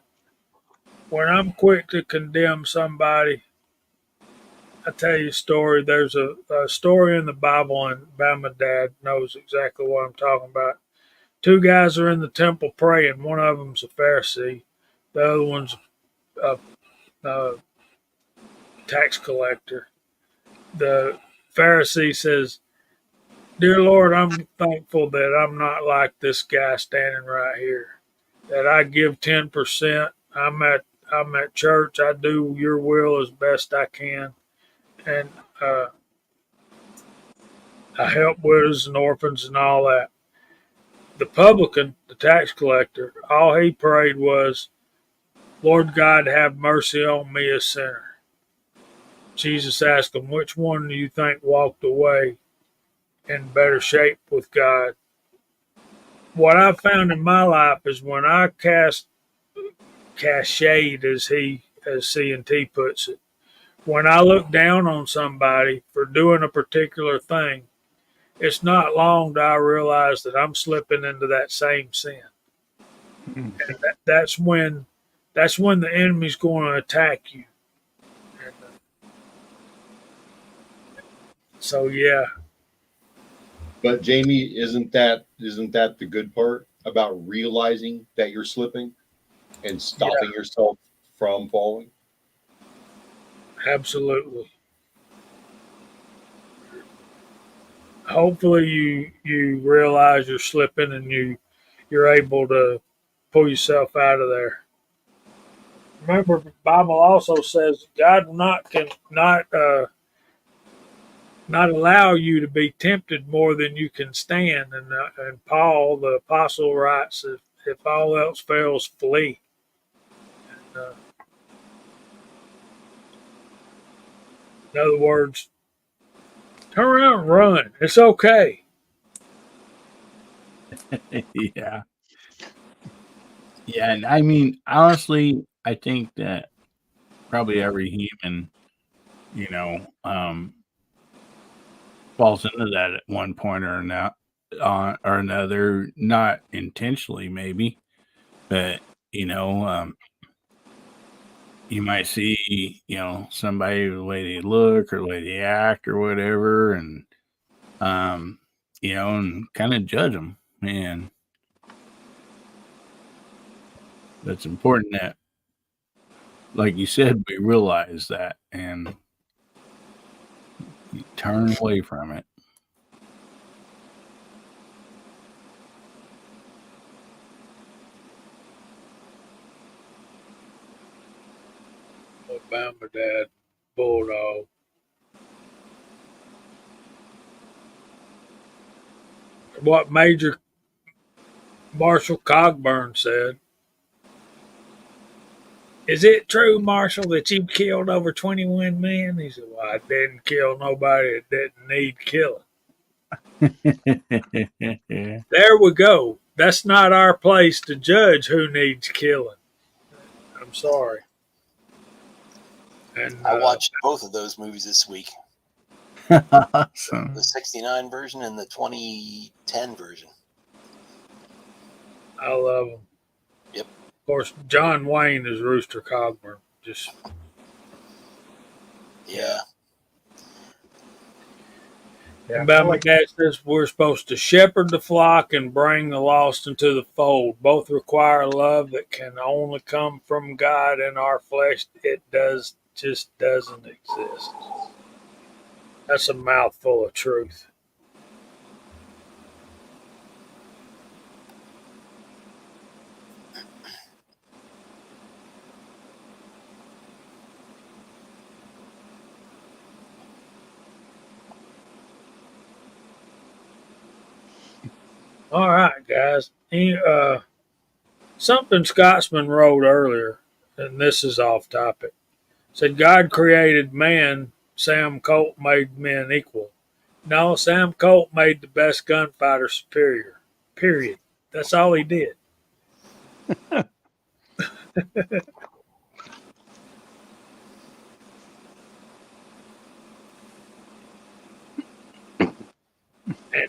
when I'm quick to condemn somebody, I tell you a story. There's a story in the Bible, and Bama Dad knows exactly what I'm talking about. Two guys are in the temple praying. One of them's a Pharisee. The other one's a tax collector. The Pharisee says, "Dear Lord, I'm thankful that I'm not like this guy standing right here. That I give 10%. I'm at church. I do your will as best I can, and I help widows and orphans and all that." The publican, the tax collector, all he prayed was, "Lord God, have mercy on me, a sinner." Jesus asked him, "Which one do you think walked away in better shape with God?" What I've found in my life is when I cast shade, as C&T puts it, when I look down on somebody for doing a particular thing, it's not long till I realize that I'm slipping into that same sin. Mm-hmm. And that's when the enemy's going to attack you. And, so yeah. But Jamie, isn't that the good part about realizing that you're slipping and stopping yourself from falling? Absolutely. Hopefully you realize you're slipping and you're able to pull yourself out of there. Remember, the Bible also says God not not allow you to be tempted more than you can stand. And Paul, the apostle, writes, if all else fails, flee. And, in other words, turn around and run. It's okay. Yeah. Yeah. And I mean, honestly, I think that probably every human, you know, falls into that at one point or not or another, not intentionally maybe, but you might see, somebody the way they look or the way they act or whatever, and and kind of judge them. And that's important that, like you said, we realize that and you turn away from it. Alabama dad, bulldog. What Major Marshall Cogburn said. Is it true, Marshall, that you killed over 21 men? He said, well, I didn't kill nobody that didn't need killing. There we go. That's not our place to judge who needs killing. I'm sorry. And I watched both of those movies this week. Awesome. The 69 version and the 2010 version. I love them. Yep. Of course, John Wayne is Rooster Cogburn. Just yeah. And my dad says we're supposed to shepherd the flock and bring the lost into the fold. Both require love that can only come from God. In our flesh, it just doesn't exist. That's a mouthful of truth. All right, guys. Something Scotsman wrote earlier, and this is off topic. Said God created man, Sam Colt made men equal. No, Sam Colt made the best gunfighter superior. Period. That's all he did. And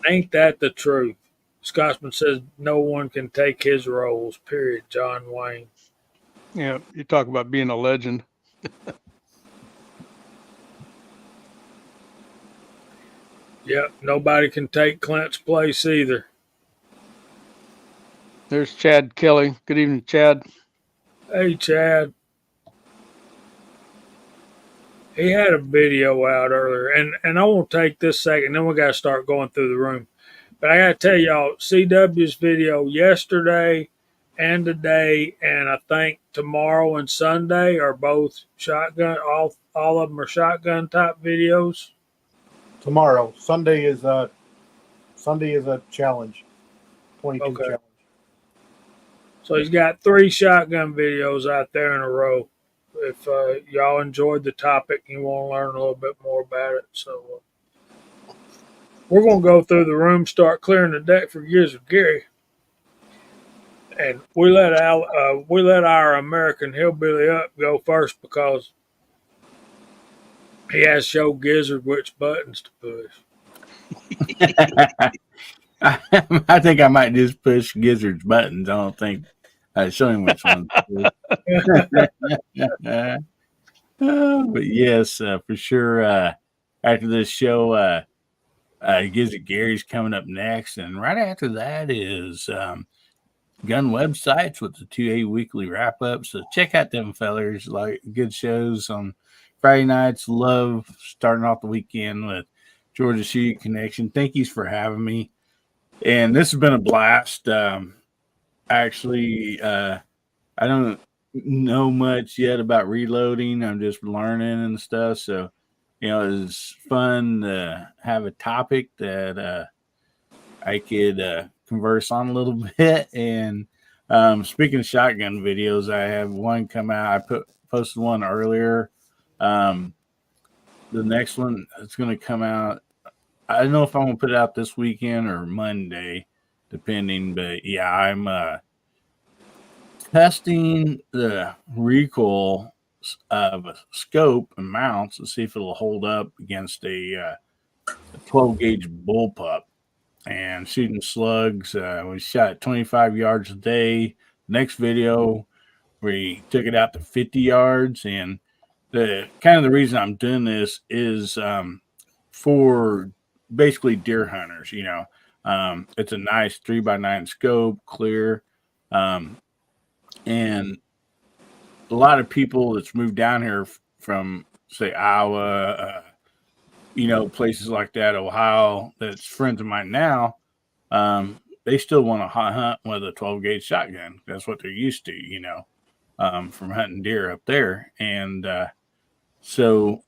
ain't that the truth? Scotsman says no one can take his roles. Period. John Wayne. Yeah, you talk about being a legend. Yep, nobody can take Clint's place either. There's Chad Kelly. Good evening, Chad. Hey, Chad. He had a video out earlier, and I won't take this second. Then we got to start going through the room. But I got to tell y'all, CW's video yesterday and today, and I think tomorrow and Sunday are both shotgun. All of them are shotgun type videos. Tomorrow, Sunday is a challenge, 22 Okay. challenge. So he's got 3 shotgun videos out there in a row. If y'all enjoyed the topic and you want to learn a little bit more about it, so we're going to go through the room, start clearing the deck for Gizzard Gary, and we let our American Hillbilly up go first because he has showed Gizzard which buttons to push. I think I might just push Gizzard's buttons. I don't think show him which one. But yes, for sure. After this show, Gizzard Gary's coming up next, and right after that is gun websites with the 2A weekly wrap up. So check out them fellers. Like good shows on Friday nights. Love starting off the weekend with Georgia Shooting Connection. Thank you for having me. And this has been a blast. Actually, I don't know much yet about reloading. I'm just learning and stuff. So it was fun to have a topic that I could converse on a little bit. And speaking of shotgun videos, I have one come out. I posted one earlier. The next one is going to come out. I don't know if I'm going to put it out this weekend or Monday, depending. But yeah, I'm testing the recoil of a scope and mounts to see if it'll hold up against a 12 gauge bullpup. And shooting slugs. We shot 25 yards a day. Next video, we took it out to 50 yards. And the reason I'm doing this is for basically deer hunters. It's a nice 3x9 scope, clear, and a lot of people that's moved down here from say Iowa, places like that, Ohio, that's friends of mine now. They still want to hunt with a 12 gauge shotgun. That's what they're used to, from hunting deer up there. And so,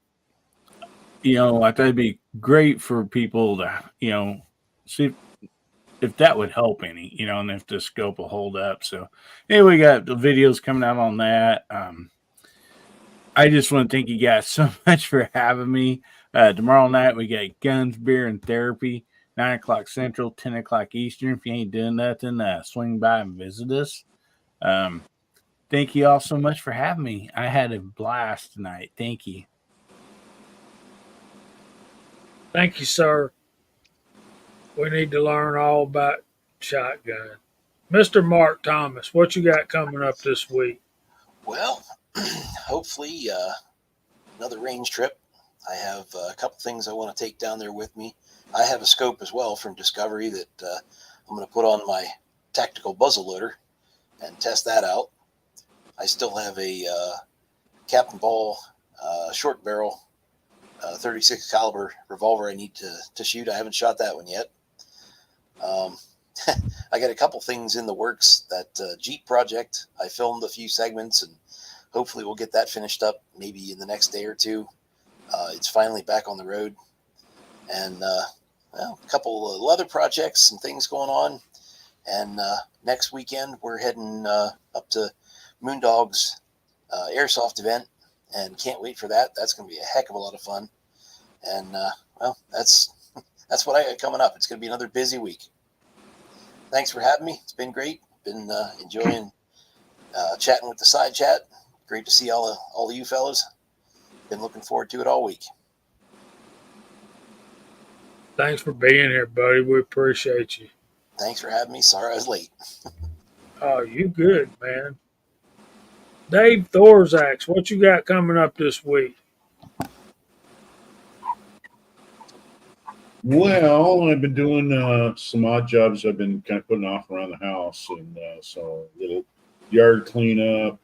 I thought it'd be great for people to, see if that would help any, and if the scope will hold up. So, anyway, we got the videos coming out on that. I just want to thank you guys so much for having me. Tomorrow night, we got guns, beer, and therapy. 9 o'clock Central, 10 o'clock Eastern. If you ain't doing nothing, swing by and visit us. Thank you all so much for having me. I had a blast tonight. Thank you. Thank you, sir. We need to learn all about shotgun. Mr. Mark Thomas, what you got coming up this week? Well, hopefully another range trip. I have a couple things I want to take down there with me. I have a scope as well from Discovery that I'm going to put on my tactical muzzle loader and test that out. I still have a Captain Ball short barrel 36 caliber revolver I need to shoot. I haven't shot that one yet. I got a couple things in the works. That Jeep project, I filmed a few segments and hopefully we'll get that finished up maybe in the next day or two. It's finally back on the road. And a couple of leather projects and things going on. And next weekend, we're heading up to Moondog's airsoft event and can't wait for that. That's going to be a heck of a lot of fun. And, that's what I got coming up. It's going to be another busy week. Thanks for having me. It's been great. Been enjoying chatting with the side chat. Great to see all of you fellas. Been looking forward to it all week. Thanks for being here, buddy. We appreciate you. Thanks for having me. Sorry I was late. Oh, you good, man. Dave Thorzaks, what you got coming up this week? Well, I've been doing some odd jobs I've been kind of putting off around the house, and so a little yard cleanup,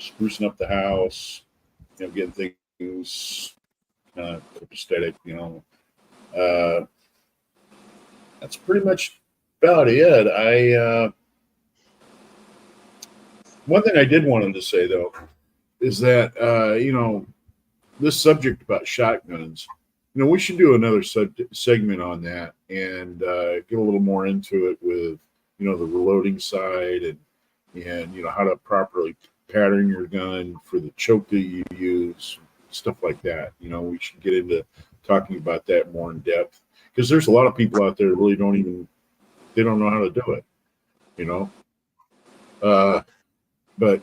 sprucing up the house, getting things kind of aesthetic, that's pretty much about it. One thing I did want to say though is that this subject about shotguns, we should do another segment on that and get a little more into it with the reloading side and how to properly pattern your gun for the choke that you use, stuff like that. We should get into talking about that more in depth, because there's a lot of people out there that really don't know how to do it, but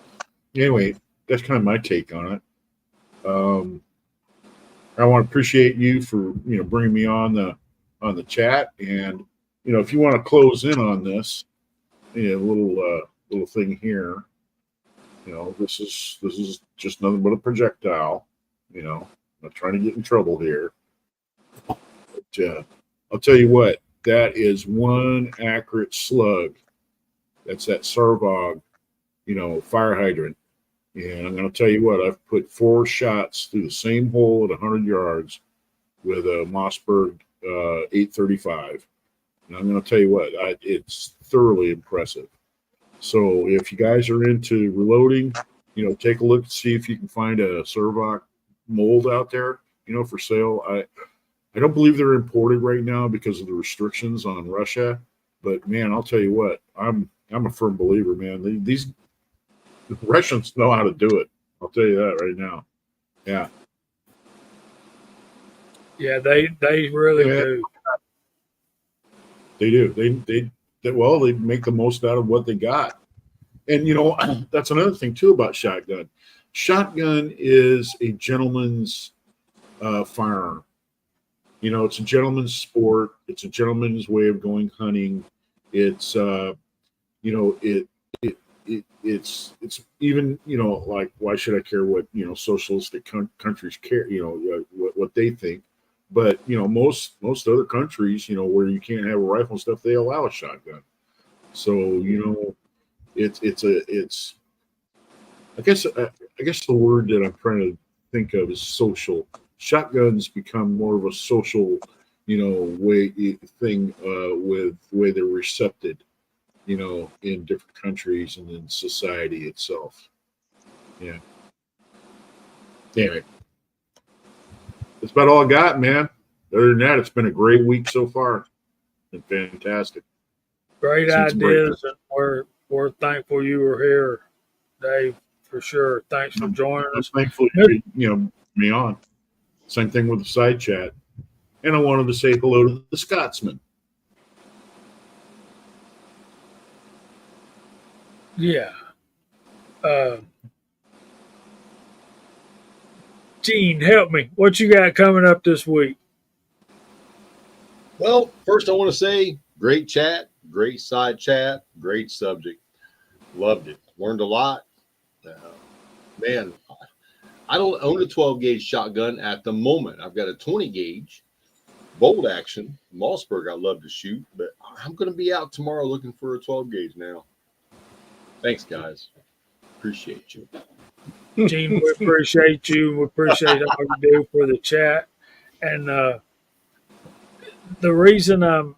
anyway, that's kind of my take on it. I want to appreciate you for bringing me on the chat, and if you want to close in on this, a little thing here. This is just nothing but a projectile. I'm not trying to get in trouble here. But, I'll tell you what, that is one accurate slug. That's that Sarvog, fire hydrant. And I'm going to tell you what, I've put 4 shots through the same hole at 100 yards with a Mossberg 835. And I'm going to tell you what, it's thoroughly impressive. So if you guys are into reloading, take a look to see if you can find a Sarvog mold out there, for sale. I don't believe they're imported right now because of the restrictions on Russia. But man, I'll tell you what, I'm a firm believer, man. These Russians know how to do it. I'll tell you that right now. Yeah. Yeah, they really do. They do. They make the most out of what they got. And that's another thing too about shotgun. Shotgun is a gentleman's firearm. It's a gentleman's sport. It's a gentleman's way of going hunting. It's it's even like, why should I care what socialistic countries care, what they think. But most other countries, where you can't have a rifle and stuff, they allow a shotgun. So it's I guess the word that I'm trying to think of is social. Shotguns become more of a social way thing with the way they're recepted in different countries and in society itself. Yeah. Damn it. That's about all I got, man. Other than that, it's been a great week so far. It's been fantastic. Great ideas, and we're thankful you were here, Dave, for sure. Thanks for joining us. I'm thankful me on. Same thing with the side chat. And I wanted to say hello to the Scotsman. Yeah. Gene, help me. What you got coming up this week? Well, first I want to say great chat, great side chat, great subject. Loved it. Learned a lot. Man, I don't own a 12 gauge shotgun at the moment. I've got a 20 gauge bolt action Mossberg I love to shoot, but I'm going to be out tomorrow looking for a 12 gauge now. Thanks, guys. Appreciate you. Gene, we appreciate you. We appreciate all you do for the chat. And the reason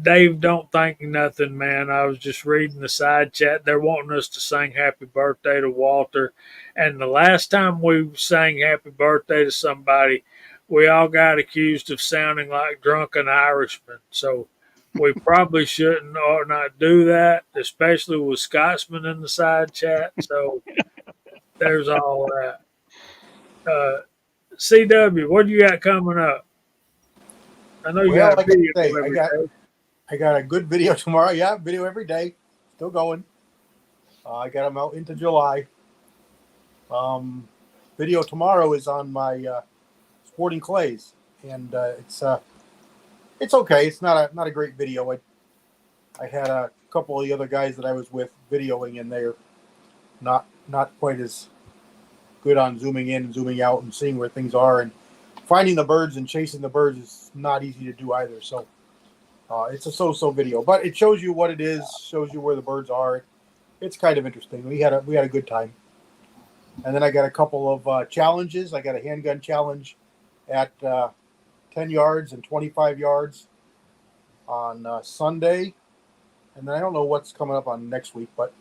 Dave don't think nothing, man, I was just reading the side chat. They're wanting us to sing happy birthday to Walter. And the last time we sang happy birthday to somebody, we all got accused of sounding like drunken Irishmen. So we probably shouldn't or not do that, especially with Scotsman in the side chat. So there's all that. CW, what do you got coming up? I know you got a video every day. I got a good video tomorrow. Yeah, video every day. Still going. I got them out into July. Video tomorrow is on my sporting clays, and it's okay. It's not a great video. I had a couple of the other guys that I was with videoing, and they're not quite as good on zooming in and zooming out and seeing where things are, and finding the birds and chasing the birds is not easy to do either. So it's a so-so video, but it shows you what it is, shows you where the birds are. It's kind of interesting. We had a good time. And then I got a couple of challenges. I got a handgun challenge at 10 yards and 25 yards on Sunday. And then I don't know what's coming up on next week, but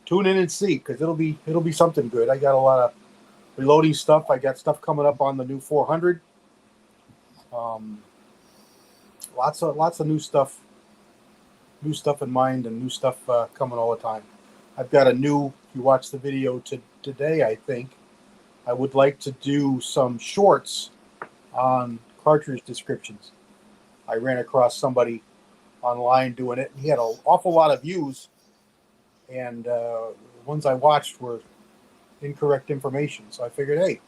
tune in and see, because it'll be something good. I got a lot of reloading stuff. I got stuff coming up on the new 400. Lots of new stuff in mind, and new stuff coming all the time. I've got a new. If you watch the video today, I think I would like to do some shorts on cartridge descriptions. I ran across somebody online doing it. He had an awful lot of views, and the ones I watched were incorrect information. So I figured, hey,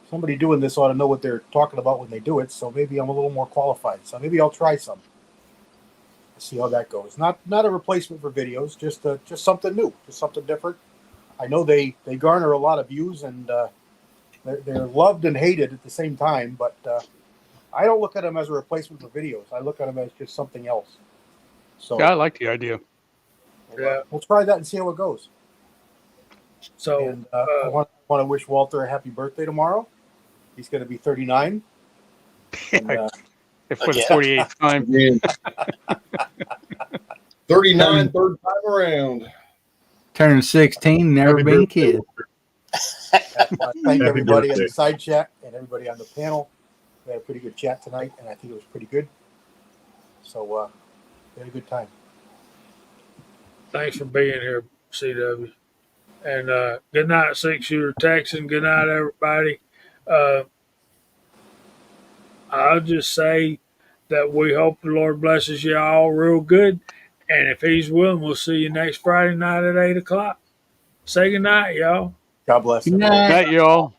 somebody doing this ought to know what they're talking about when they do it. So maybe I'm a little more qualified. So maybe I'll try some. See how that goes. Not a replacement for videos, just something new, just something different. I know they garner a lot of views, and they're loved and hated at the same time. But I don't look at them as a replacement for videos. I look at them as just something else. So yeah, I like the idea. Yeah, we'll try that and see how it goes. So and I want to wish Walter a happy birthday tomorrow. He's going to be 39. And, for the 48th time. 39, third time around. Turning 16, never been kid. Thank Happy everybody in birthday. the side chat and everybody on the panel. We had a pretty good chat tonight, and I think it was pretty good. So we had a good time. Thanks for being here, CW. And good night, 6-shooter Texan. Good night, everybody. I'll just say that we hope the Lord blesses you all real good. And if He's willing, we'll see you next Friday night at 8 o'clock. Say good night, y'all. God bless Good everybody. night. Night, y'all.